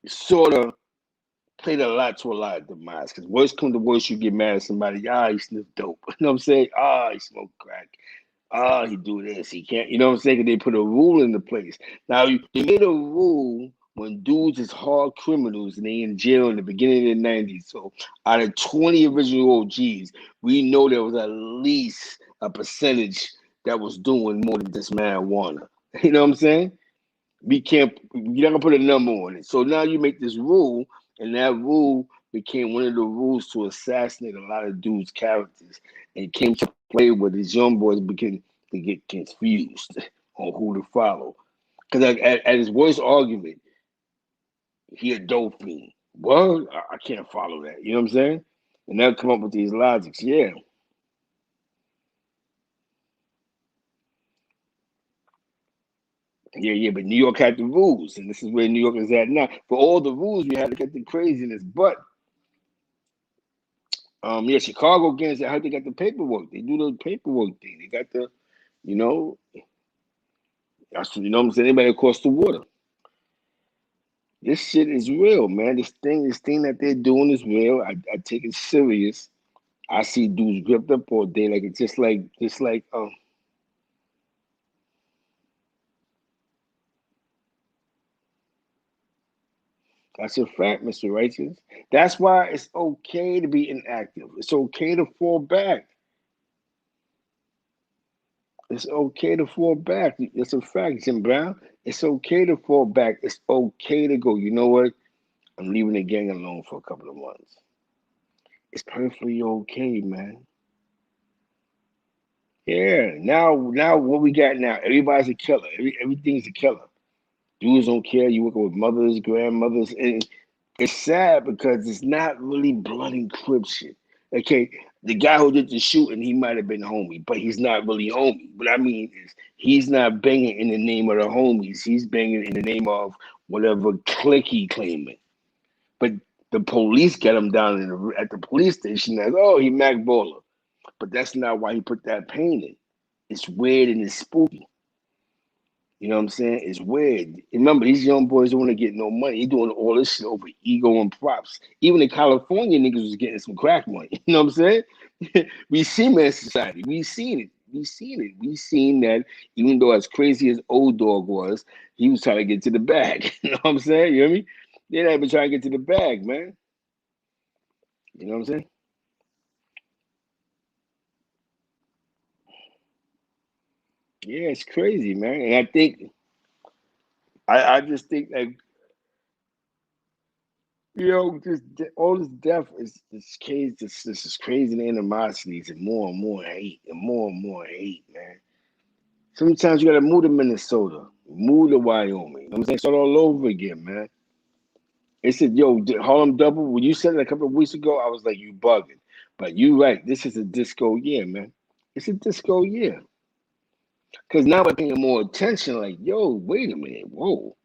sort of played a lot to a lot of demise. Because worst come to worst, you get mad at somebody, he sniffed dope. You know what I'm saying? He smoked crack. He do this. He can't. You know what I'm saying? They put a rule into place. Now they made a rule when dudes is hard criminals and they in jail in the beginning of the '90s. So out of 20 original OGs, we know there was at least a percentage that was doing more than just marijuana. You know what I'm saying? You're not gonna put a number on it. So now you make this rule, and that rule became one of the rules to assassinate a lot of dudes' characters, and came to play where these young boys begin to get confused on who to follow. Because at his worst argument, he a dope fiend. Well, I can't follow that. You know what I'm saying? And they'll come up with these logics. Yeah. Yeah, but New York had the rules, and this is where New York is at now. For all the rules, we had to get the craziness. But Chicago games, how they got the paperwork. They do the paperwork thing. They got the, you know, you know what I'm saying? Anybody across the water. This shit is real, man. This thing that they're doing is real. I take it serious. I see dudes gripped up all day, like it's just like that's a fact, Mr. Righteous. That's why it's okay to be inactive. It's okay to fall back. It's okay to fall back. It's a fact, Jim Brown. It's okay to fall back. It's okay to go. You know what? I'm leaving the gang alone for a couple of months. It's perfectly okay, man. Yeah. Now what we got now? Everybody's a killer. Everything's a killer. Dudes don't care. You working with mothers, grandmothers, and it's sad because it's not really blood and crib shit. Okay, the guy who did the shooting, he might have been homie, but he's not really homie. What I mean is, he's not banging in the name of the homies. He's banging in the name of whatever clique he claiming. But the police get him down at the police station as, oh, he Mac Baller. But that's not why he put that pain in. It's weird and it's spooky. You know what I'm saying? It's weird. Remember, these young boys don't want to get no money. They doing all this shit over ego and props. Even the California niggas was getting some crack money. You know what I'm saying? We seen that in society. We seen it. We seen it. We seen that even though as crazy as old dog was, he was trying to get to the bag. You know what I'm saying? You hear me? They're been trying to get to the bag, man. You know what I'm saying? Yeah, it's crazy, man. And I think I just think that all this death is crazy. This is crazy animosities and more hate, man. Sometimes you gotta move to Minnesota, move to Wyoming. You know what I'm saying? Start all over again, man. It said, yo, Harlem Double, when you said it a couple of weeks ago, I was like, you bugging. But you right, this is a disco year, man. It's a disco year. Because now we're paying more attention, like, yo, wait a minute, whoa.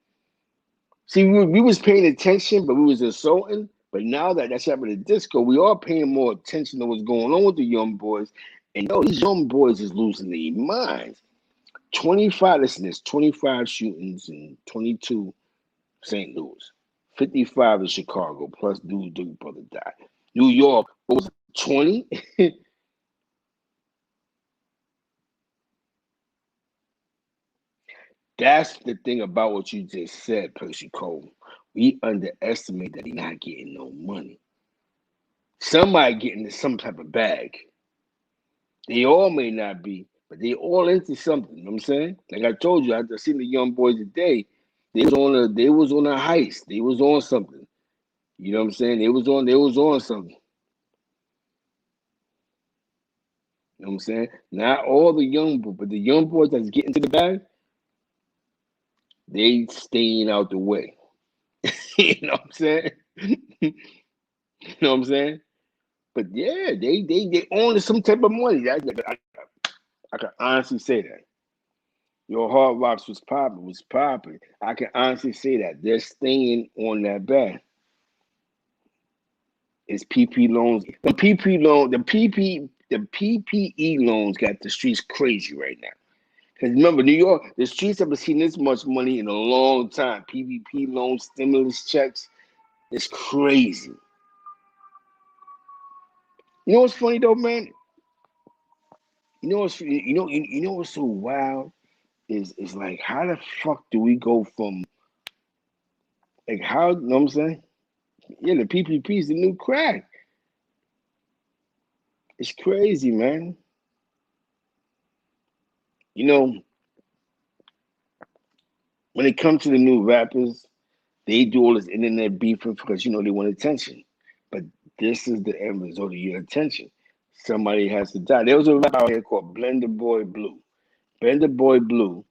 See, we was paying attention, but we was insulting. But now that that's happening to disco, we are paying more attention to what's going on with the young boys. And yo, these young boys is losing their minds. 25, listen, there's 25 shootings and 22 St. Louis. 55 in Chicago, plus dude brother died. New York, what was it, 20? That's the thing about what you just said, Percy Cole. We underestimate that he's not getting no money. Somebody getting some type of bag. They all may not be, but they all into something. You know what I'm saying? Like I told you, I seen the young boys today. They was on a heist. They was on something. You know what I'm saying? They was on something. You know what I'm saying? Not all the young boys, but the young boys that's getting to the bag, they staying out the way. You know what I'm saying? You know what I'm saying? But yeah, they own some type of money. I can honestly say that. Your Hard Rocks was popping. I can honestly say that. They're staying on that bag. It's PP loans. The PPE loans got the streets crazy right now. Because remember, New York, the streets haven't seen this much money in a long time. PPP loans, stimulus checks, it's crazy. You know what's funny though, man? You know what's so wild is like how the fuck do we go from like how you know what I'm saying? Yeah, the PPP is the new crack. It's crazy, man. You know, when it comes to the new rappers, they do all this internet beefing because they want attention. But this is the end result of your attention. Somebody has to die. There was a rapper out here called Blender Boy Blue. Blender Boy Blue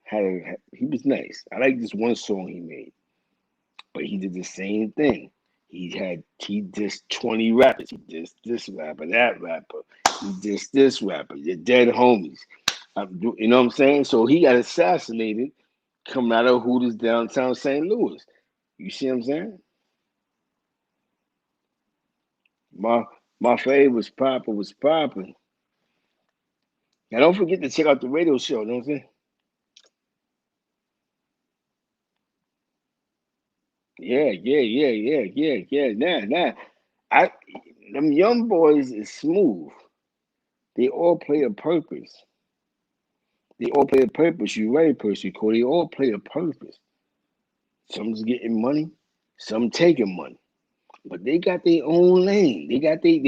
he was nice. I like this one song he made, but he did the same thing. He dissed 20 rappers. He dissed this rapper, that rapper. He dissed this rapper. You're dead homies. You know what I'm saying? So he got assassinated coming out of Hooters downtown St. Louis. You see what I'm saying? My my fave was popping. Now don't forget to check out the radio show. You know what I'm saying? Yeah. Nah. I them young boys is smooth. They all play a purpose. They all play a purpose. You right, Percy Cole. They all play a purpose. Some's getting money, some taking money. But they got their own lane. They got their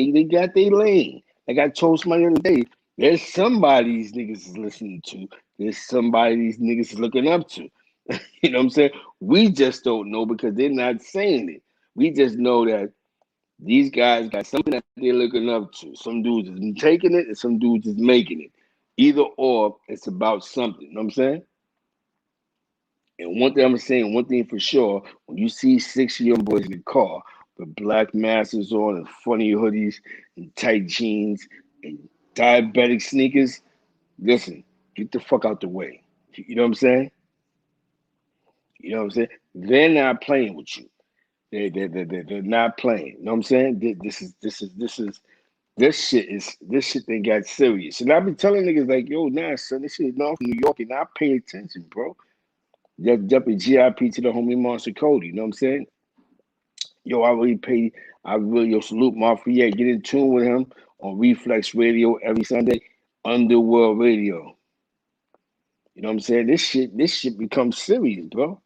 lane. Like I told somebody the other day, there's somebody these niggas is listening to. There's somebody these niggas is looking up to. You know what I'm saying? We just don't know because they're not saying it. We just know that these guys got something that they're looking up to. Some dudes is taking it and some dudes is making it. Either or, it's about something. You know what I'm saying? And one thing I'm saying, one thing for sure, when you see 6 young boys in the car with black masks on and funny hoodies and tight jeans and diabetic sneakers, listen, get the fuck out the way. You know what I'm saying? You know what I'm saying? They're not playing with you. They're not playing. You know what I'm saying? This shit they got serious. And I be telling niggas like, yo, nah, son, this shit is not from New York and I pay attention, bro. Definitely GIP to the homie Monster Cody. You know what I'm saying? Yo, I really salute Mafia. Get in tune with him on Reflex Radio every Sunday, Underworld Radio. You know what I'm saying? This shit becomes serious, bro.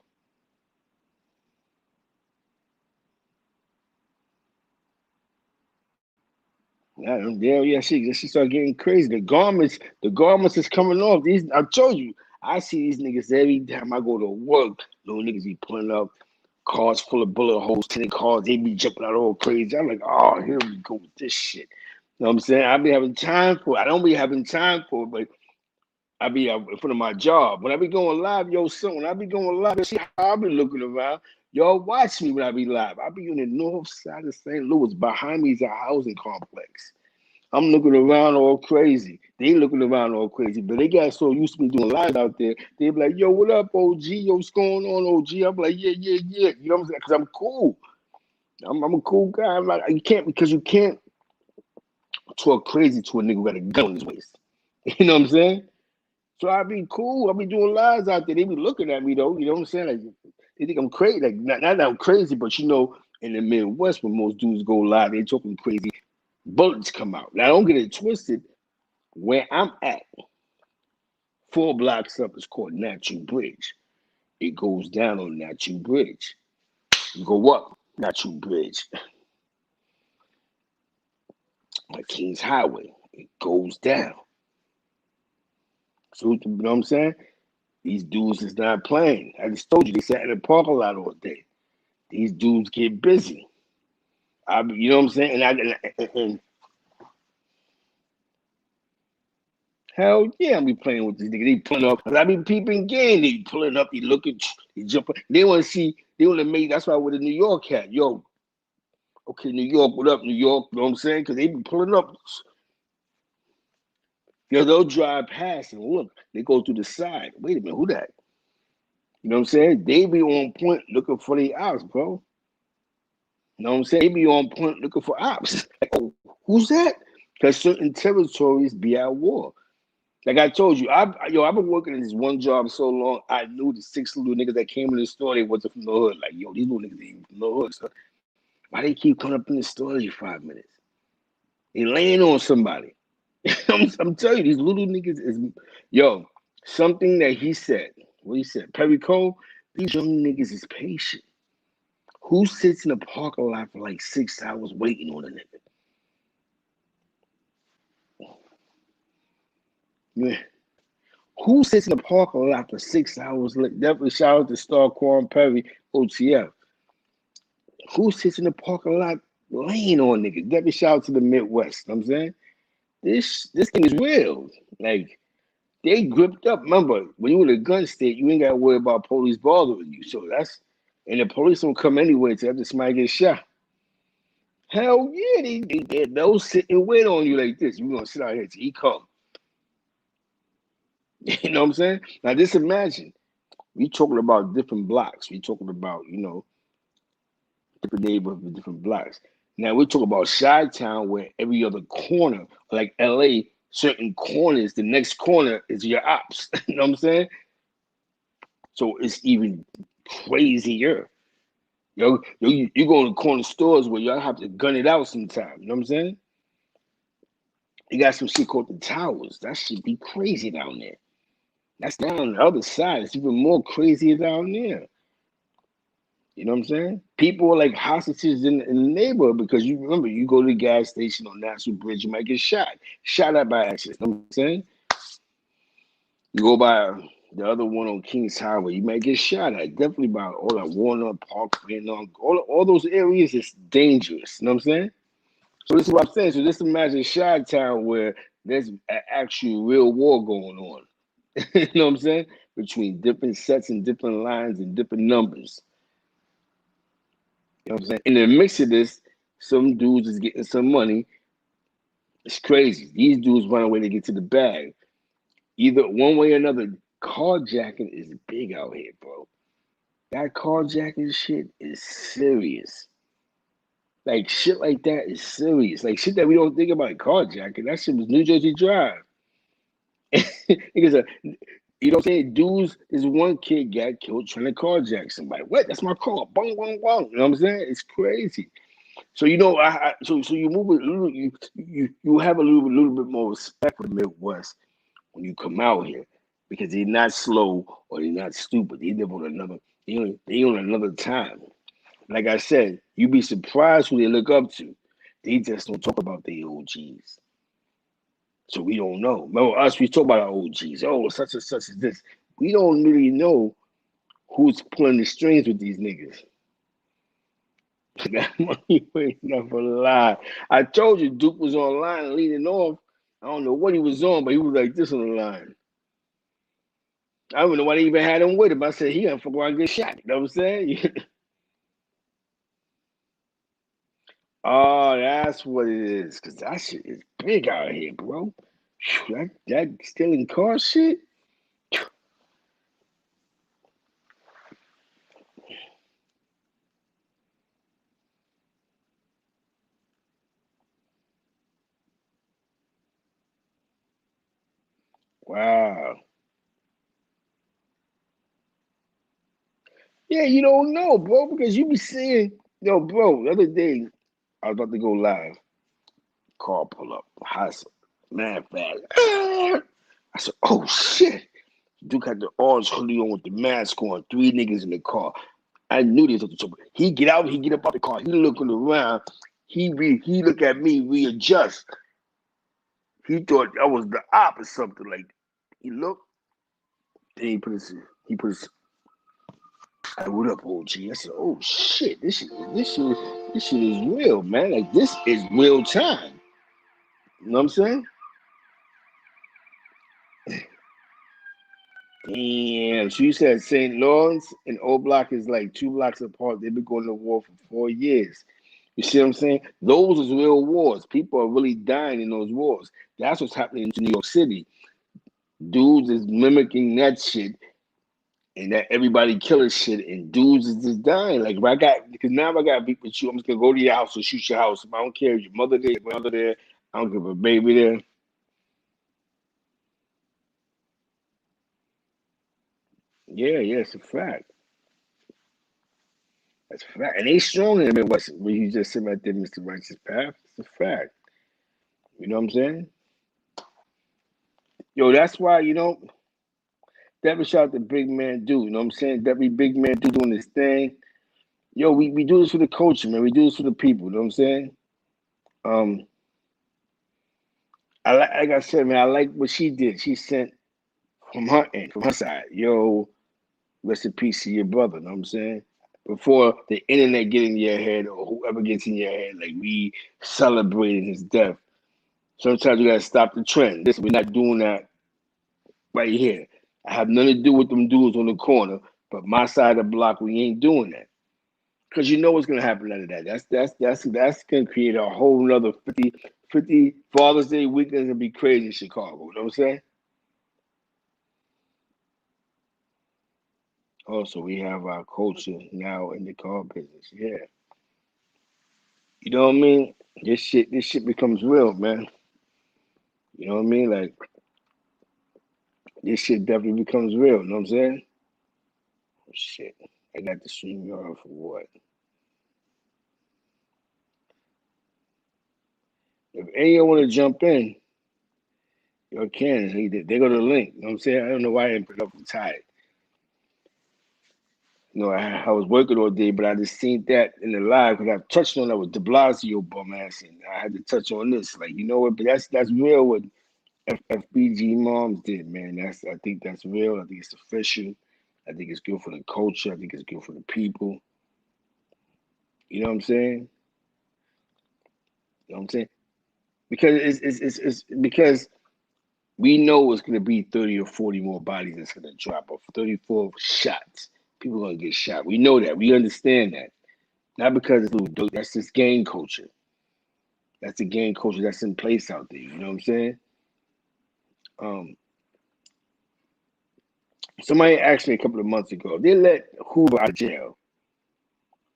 She start getting crazy. The garments is coming off. I told you, I see these niggas every time I go to work. Little niggas be pulling up cars full of bullet holes, tenant cars. They be jumping out all crazy. I'm like, oh, here we go with this shit. You know what I'm saying? I be having time for it. I don't be having time for it, but I be in front of my job. When I be going live, yo, son, when I be going live, you see how I be looking around. Y'all watch me when I be live. I be on the north side of St. Louis. Behind me is a housing complex. I'm looking around all crazy. They looking around all crazy, but they got so used to me doing live out there. They be like, yo, what up, OG? Yo, what's going on, OG? I'm like, yeah. You know what I'm saying? Because I'm cool. I'm a cool guy. I'm like, you can't talk crazy to a nigga who got a gun in his waist. You know what I'm saying? So I be cool. I be doing lives out there. They be looking at me though. You know what I'm saying? Like they think I'm crazy. Like not that I'm crazy, but you know, in the Midwest, when most dudes go live, they talking crazy. Bullets come out. Now don't get it twisted. Where I'm at, 4 blocks up, is called Natural Bridge. It goes down on Natural Bridge. You go up Natural Bridge, like Kings Highway. It goes down. So you know what I'm saying? These dudes is not playing. I just told you they sat in the parking lot all day. These dudes get busy. You know what I'm saying? And hell yeah, I be playing with these niggas. They pulling up. I be peeping game. They pulling up. They looking. They jumping. They want to see. They want to make. That's why with the New York hat. Yo, okay, New York. What up, New York? You know what I'm saying? Because they be pulling up. Yo, they'll drive past and look. They go through the side. Wait a minute, who that? You know what I'm saying? They be on point looking for the ops, bro. You know what I'm saying? They be on point looking for ops. Like, oh, who's that? Because certain territories be at war. Like I told you, I've been working in this one job so long, I knew the 6 little niggas that came in the store, they wasn't from the hood. Like, yo, these little niggas ain't from the hood. So why they keep coming up in the store every 5 minutes? They laying on somebody. I'm telling you, these little niggas is, yo, something that he said, what he said, Perry Cole, these young niggas is patient. Who sits in a parking lot for like 6 hours waiting on a nigga? Yeah. Who sits in the parking lot for 6 hours? Definitely shout out to Star Quan Perry, OTF. Who sits in the parking lot laying on niggas? Definitely shout out to the Midwest. You know what I'm saying? This thing is real. Like, they gripped up. Remember, when you in a gun state, you ain't got to worry about police bothering you. So and the police don't come anyway to after somebody get shot. Hell yeah, they'll sit and wait on you like this. You're going to sit out here till he come. You know what I'm saying? Now, just imagine. We talking about different blocks. We talking about, different neighborhoods with different blocks. Now, we're talking about Chi-Town where every other corner, like LA, certain corners, the next corner is your ops. You know what I'm saying? So it's even crazier. You go to corner stores where y'all have to gun it out sometimes. You know what I'm saying? You got some shit called the towers. That should be crazy down there. That's down on the other side. It's even more crazy down there. You know what I'm saying? People are like hostages in the neighborhood because you remember, you go to the gas station on National Bridge, you might get shot at by accident. You know what I'm saying? You go by the other one on Kings Highway, you might get shot at. Definitely by all that Warner Park, all those areas is dangerous. You know what I'm saying? So this is what I'm saying. So just imagine Chi-Town where there's an actual real war going on. You know what I'm saying? Between different sets and different lines and different numbers. You know what I'm saying? In the mix of this, some dudes is getting some money. It's crazy. These dudes run away to get to the bag. Either one way or another, carjacking is big out here, bro. That carjacking shit is serious. Like, shit like that is serious. Like, shit that we don't think about carjacking. That shit was New Jersey Drive. Because, you know what I'm saying? Dudes, this one kid got killed trying to carjack somebody. What? That's my car. Bong, bong, bong. You know what I'm saying? It's crazy. So so you move a little, you have a little bit more respect for the Midwest when you come out here because they're not slow or they're not stupid. They live on they on another time. Like I said, you'd be surprised who they look up to. They just don't talk about their OGs. So we don't know. Remember us, we talk about our OGs. Oh, such and such as this. We don't really know who's pulling the strings with these niggas. That money waiting up for the lie. I told you Duke was online leading off. I don't know what he was on, but he was like this on the line. I don't know why they even had him with him. I said, he gonna fuck around and get shot. You know what I'm saying? Oh, that's what it is. Because that shit is big out here, bro. That stealing car shit. Wow. Yeah, you don't know, bro, because you be seeing, yo, bro, the other day, I was about to go live. Car pull up. I said, man, fast. I said, oh, shit. Duke had the orange hoodie on with the mask on, 3 niggas in the car. I knew this was the trouble. He get out, he get up out the car, he looking around, he look at me, readjust. He thought I was the op or something. Like, he looked, then he put his, I what up, OG? I said, oh shit, this shit is real, man. Like, this is real time. You know what I'm saying? Damn. So you said St. Lawrence and O Block is like 2 blocks apart. They've been going to war for 4 years. You see what I'm saying? Those is real wars. People are really dying in those wars. That's what's happening in New York City. Dudes is mimicking that shit, and that everybody killing shit, and dudes is just dying. Like, if I got, because now if I got beef with you, I'm just gonna go to your house and shoot your house. I don't care if your mother there, your grandmother there. I don't give a baby there. Yeah, yeah, it's a fact. That's a fact. And they strong in the Midwest where you just sit right there, Mr. Righteous Path. It's a fact. You know what I'm saying? Yo, that's why, Definitely shout out to Big Man Dude. You know what I'm saying? Definitely Big Man Dude doing his thing. Yo, we do this for the culture, man. We do this for the people. You know what I'm saying? Um, like I said, man, I like what she did. She sent from her end, from her side. Yo, rest in peace to your brother. You know what I'm saying? Before the internet get in your head or whoever gets in your head, like we celebrating his death. Sometimes you gotta stop the trend. Listen, we're not doing that right here. I have nothing to do with them dudes on the corner, but my side of the block, we ain't doing that. Because you know what's gonna happen out of that. That's gonna create a whole nother 50 Father's Day weekends and be crazy in Chicago. You know what I'm saying? Also, we have our culture now in the car business. Yeah. You know what I mean? This shit becomes real, man. You know what I mean? Like, this shit definitely becomes real. You know what I'm saying? Oh, shit. I got the stream yard for what? If anyone want to jump in, you can. They go to the link. You know what I'm saying? I don't know why I didn't put it up for tired. I was working all day, but I just seen that in the live because I touched on that with De Blasio bum ass, and I had to touch on this. Like, you know what? But that's real what FBG moms did, man. I think that's real. I think it's official. I think it's good for the culture. I think it's good for the people. You know what I'm saying? You know what I'm saying? Because it's because we know it's gonna be 30 or 40 more bodies that's gonna drop off. 34 shots. People are gonna get shot. We know that. We understand that. Not because it's little, that's just gang culture. That's the gang culture that's in place out there. You know what I'm saying? Um, Somebody asked me a couple of months ago, they let Hoover out of jail.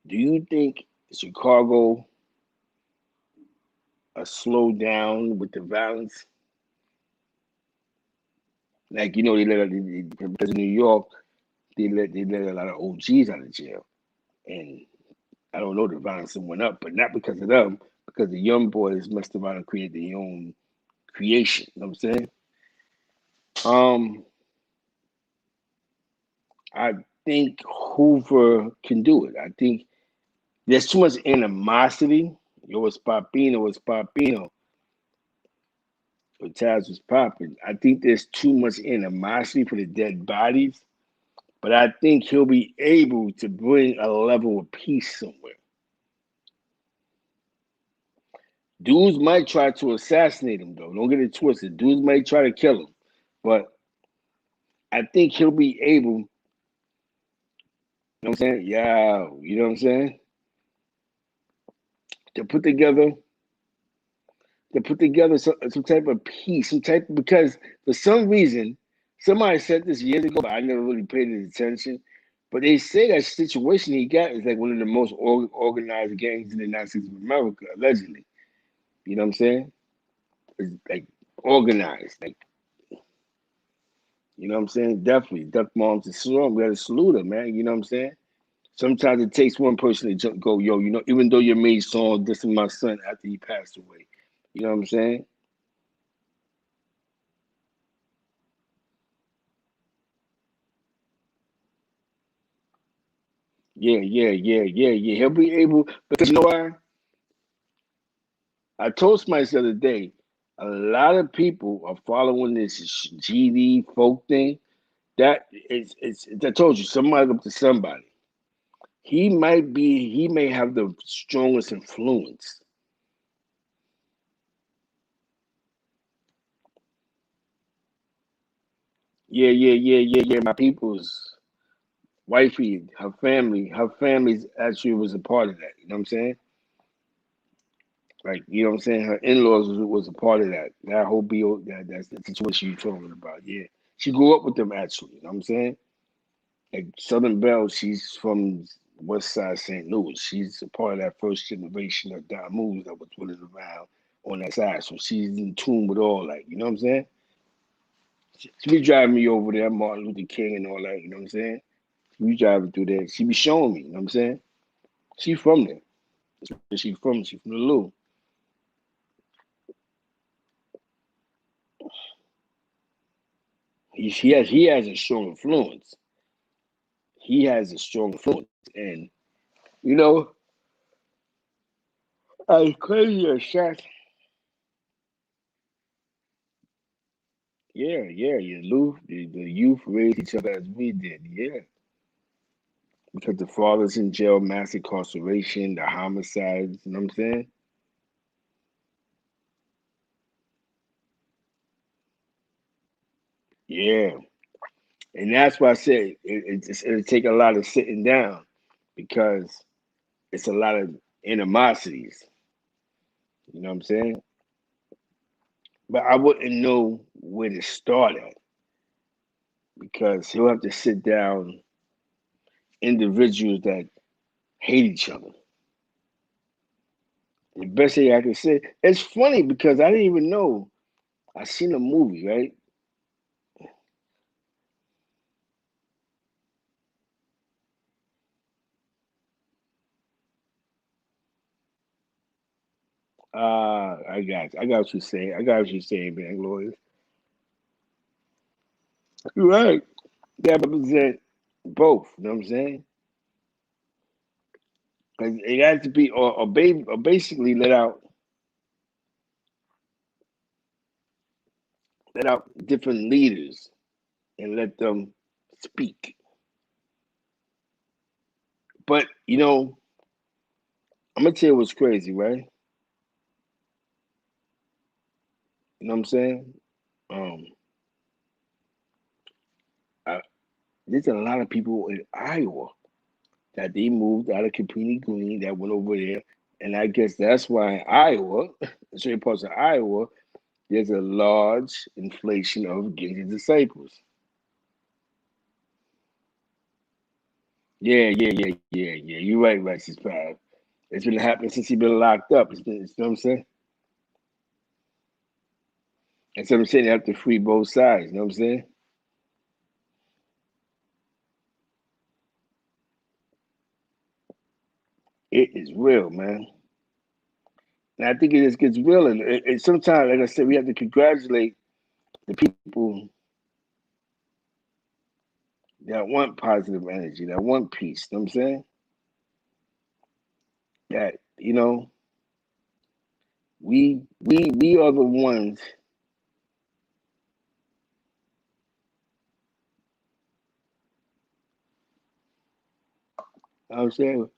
Do you think Chicago slow down with the violence? Like, they let because in New York they let a lot of OGs out of jail, and I don't know, the violence went up, but not because of them, because the young boys messed around and created their own creation. You know what I'm saying? Um, I think Hoover can do it. I think there's too much animosity. Yo, it's Papino, it's Papino. But Taz was popping. I think there's too much animosity for the dead bodies, but I think he'll be able to bring a level of peace somewhere. Dudes might try to assassinate him, though. Don't get it twisted. Dudes might try to kill him, but I think he'll be able, you know what I'm saying? Yeah, you know what I'm saying? To put together some type of piece, because for some reason, somebody said this years ago, but I never really paid attention. But they say that situation he got is like one of the most organized gangs in the United States of America, allegedly. You know what I'm saying? It's like organized, like, you know what I'm saying? Definitely, Duck Moms and Slum. We got to salute them, man. You know what I'm saying? Sometimes it takes one person to just go, yo, you know, even though you made song, this is my son after he passed away. You know what I'm saying? Yeah. He'll be able, because you know why? I told somebody the other day, a lot of people are following this GD folk thing. That it's I told you, somebody up to somebody. He may have the strongest influence. Yeah. My people's wifey, her family's actually was a part of that. You know what I'm saying? Like, you know what I'm saying? Her in-laws was a part of that. That whole that's the situation you're talking about. Yeah. She grew up with them actually. You know what I'm saying? Like Southern Belle, she's from West Side St. Louis. She's a part of that first generation of Damus that was running around on that side. So she's in tune with all that. You know what I'm saying? She be driving me over there, Martin Luther King and all that. You know what I'm saying? She be driving through there. She be showing me. You know what I'm saying? She from there. She from the Lou. He has a strong influence. He has a strong influence, and you know, as crazy as that, yeah. The youth raised each other as we did, yeah. Because the father's in jail, mass incarceration, the homicides. You know what I'm saying? Yeah, and that's why I said it'll take a lot of sitting down because it's a lot of animosities. You know what I'm saying? But I wouldn't know where to start at because he'll have to sit down individuals that hate each other. The best thing I can say. It's funny because I didn't even know. I seen a movie, right? I got what you're saying. I got what you're saying, man, Lloyd. You're right. That represent both. You know what I'm saying? 'Cause it has to be, or basically let out different leaders and let them speak. But you know, I'm gonna tell you what's crazy, right? You know what I'm saying? Um, I, there's a lot of people in Iowa that they moved out of Caprini Green that went over there. And I guess that's why Iowa, certain parts of Iowa, there's a large inflation of getting disciples. Yeah. You're right, Righteous Five. It's been happening since he's been locked up. You know what I'm saying? And so I'm saying they have to free both sides. You know what I'm saying? It is real, man. And I think it just gets real. And sometimes, like I said, we have to congratulate the people that want positive energy, that want peace. You know what I'm saying? That, you know, we are the ones. You know what I'm saying?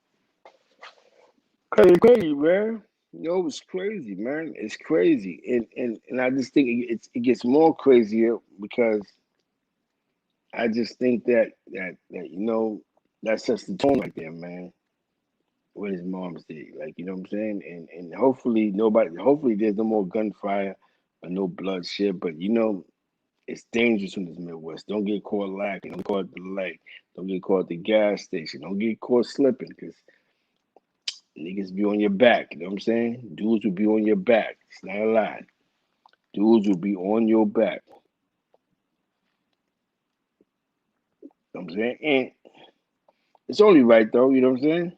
Crazy, man. Yo, it's crazy, man. It's crazy. And I just think it gets more crazier because I just think that that sets the tone right there, man. What his mom's did, like what I'm saying, and hopefully there's no more gunfire or no bloodshed, but it's dangerous in this Midwest. Don't get caught lacking. Don't get caught at the light. Don't get caught at the gas station. Don't get caught slipping, because niggas be on your back. You know what I'm saying? Dudes will be on your back. It's not a lie. Dudes will be on your back. You know what I'm saying? And it's only right, though. You know what I'm saying?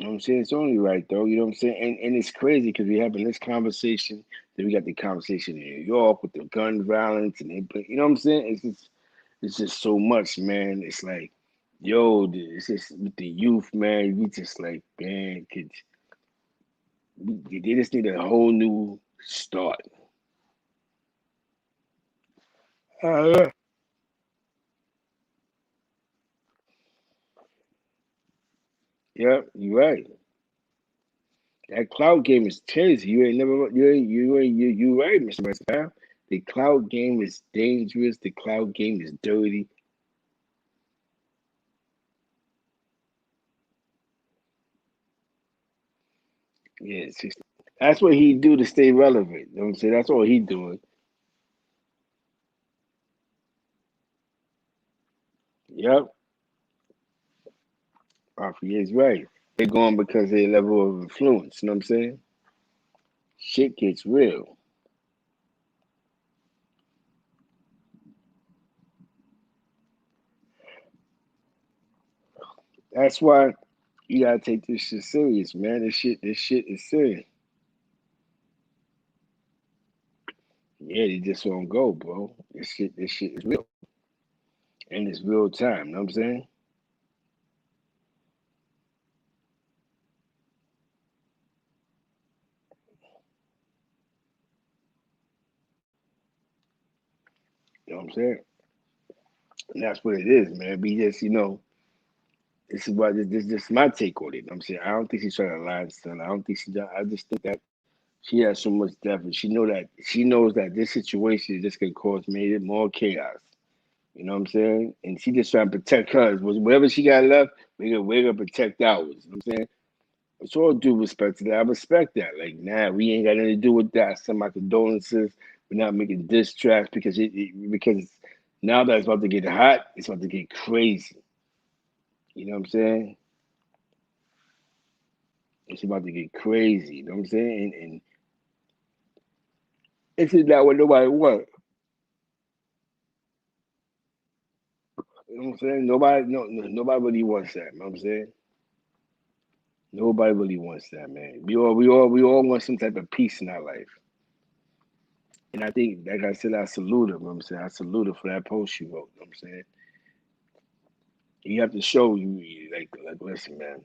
You know what I'm saying? It's only right, though. You know what I'm saying? And it's crazy because we having this conversation, then we got the conversation in New York with the gun violence, and you know what I'm saying? It's just so much, man. It's like, yo, it's just with the youth, man. We just like, man, they just need a whole new start. Yeah. Yeah, you're right. That cloud game is crazy. You right, Mr. Westphal. The cloud game is dangerous. The cloud game is dirty. Yeah, that's what he do to stay relevant. You know what I'm saying? That's all he doing. Yep. Rafi is right. They're going because of their level of influence. You know what I'm saying? Shit gets real. That's why you gotta take this shit serious, man. This shit is serious. Yeah, they just won't go, bro. This shit is real. And it's real time, you know what I'm saying? You know what I'm saying? And that's what it is, man. Be just, this is why this is my take on it. You know what I'm saying? I don't think she's trying to lie, son. I don't think I just think that she has so much depth, and she knows that this situation is just gonna cause maybe more chaos. You know what I'm saying? And she just trying to protect hers. Whatever she got left, we're gonna protect ours. You know what I'm saying? It's all due respect to that. I respect that. Like, nah, we ain't got nothing to do with that. I send my condolences. We're not making diss tracks because now that it's about to get hot, it's about to get crazy. You know what I'm saying? It's about to get crazy. You know what I'm saying? And this is not what nobody wants. You know what I'm saying? Nobody really wants that. You know what I'm saying? Nobody really wants that, man. We all want some type of peace in our life. And I think, like I said, I salute her. You know what I'm saying? I salute her for that post she wrote. You know what I'm saying? You have to show like listen, man.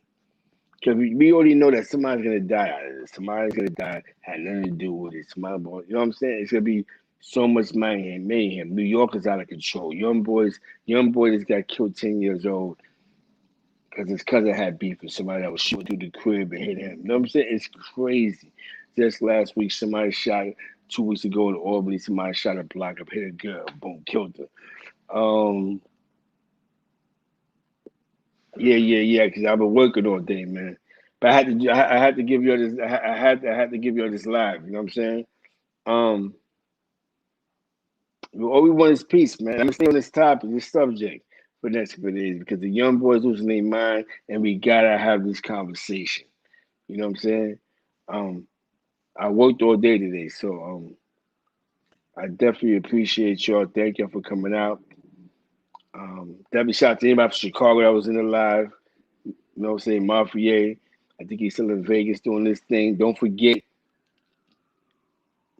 Because we already know that somebody's gonna die out of this. Somebody's gonna die, had nothing to do with it. You know what I'm saying? It's gonna be so much mayhem. New York is out of control. Young boy just got killed 10 years old because his cousin had beef with somebody that was shooting through the crib and hit him. You know what I'm saying? It's crazy. Just last week, somebody shot. 2 weeks ago in Albany, somebody shot a block up, hit a girl, boom, killed her. Yeah. Because I've been working all day, man. But I had to give you all this. I had to give you all this live. You know what I'm saying? Um, all we want is peace, man. I'm gonna stay on this topic, this subject for the next couple of days because the young boys losing their mind, and we gotta have this conversation. You know what I'm saying? Um, I worked all day today, so I definitely appreciate y'all. Thank y'all for coming out. Definitely shout out to anybody from Chicago that was in the live. You know what I'm saying? Mafia. I think he's still in Vegas doing this thing. Don't forget,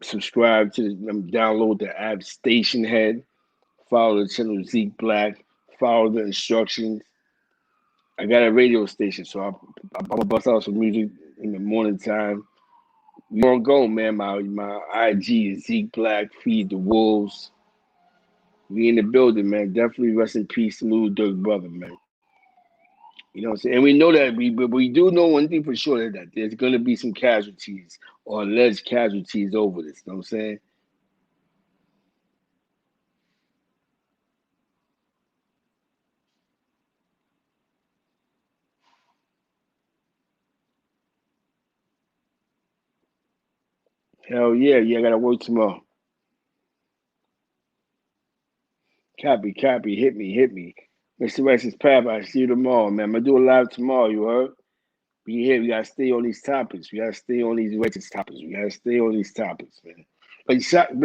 subscribe to download the app Station Head. Follow the channel Zeke Black. Follow the instructions. I got a radio station, so I'm gonna bust out some music in the morning time. We on go, man. My IG is Zeke Black. Feed the Wolves. We in the building, man. Definitely rest in peace to little Durk brother, man. You know what I'm saying? And we know that but we do know one thing for sure that there's gonna be some casualties or alleged casualties over this. You know what I'm saying? Hell yeah, yeah, I gotta work tomorrow. Copy, hit me. Mr. Rex's Pap, I see you tomorrow, man. I'm gonna do a live tomorrow, you heard? Be here, we gotta stay on these topics. We gotta stay on these racist topics. We gotta stay on these topics, man. But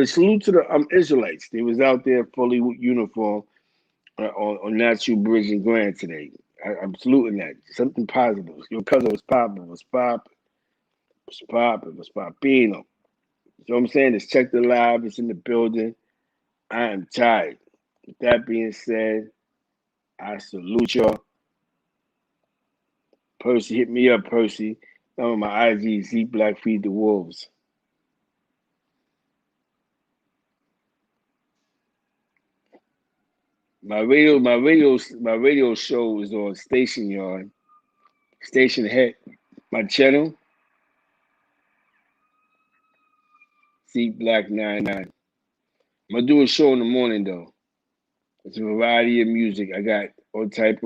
salute to the Israelites. They was out there fully uniform on Natural Bridge and Grand today. I'm saluting that. Something positive. Your cousin was popping, was popping. You know what I'm saying? Let's check the live. It's in the building. I am tired. With that being said, I salute y'all. Percy, hit me up, Percy. On my IG, Z Black Feed the Wolves. My radio show is on Station Yard, Station Head. My channel, Z Black 99. I'm gonna do a show in the morning though. It's a variety of music. I got all type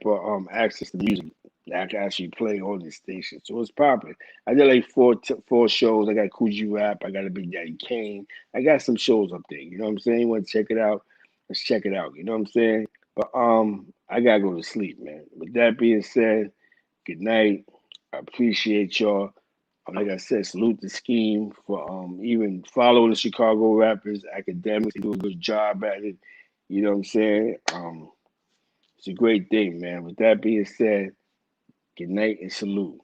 of access to music that I can actually play on this station. So it's popping. I did like four shows. I got Coogee Rap. I got a Big Daddy Kane. I got some shows up there. You know what I'm saying? You want to check it out? Let's check it out. You know what I'm saying? But I gotta go to sleep, man. With that being said, good night. I appreciate y'all. Like I said, salute the scheme for even following the Chicago rappers, academics. They do a good job at it. You know what I'm saying? It's a great thing, man. With that being said, good night and salute.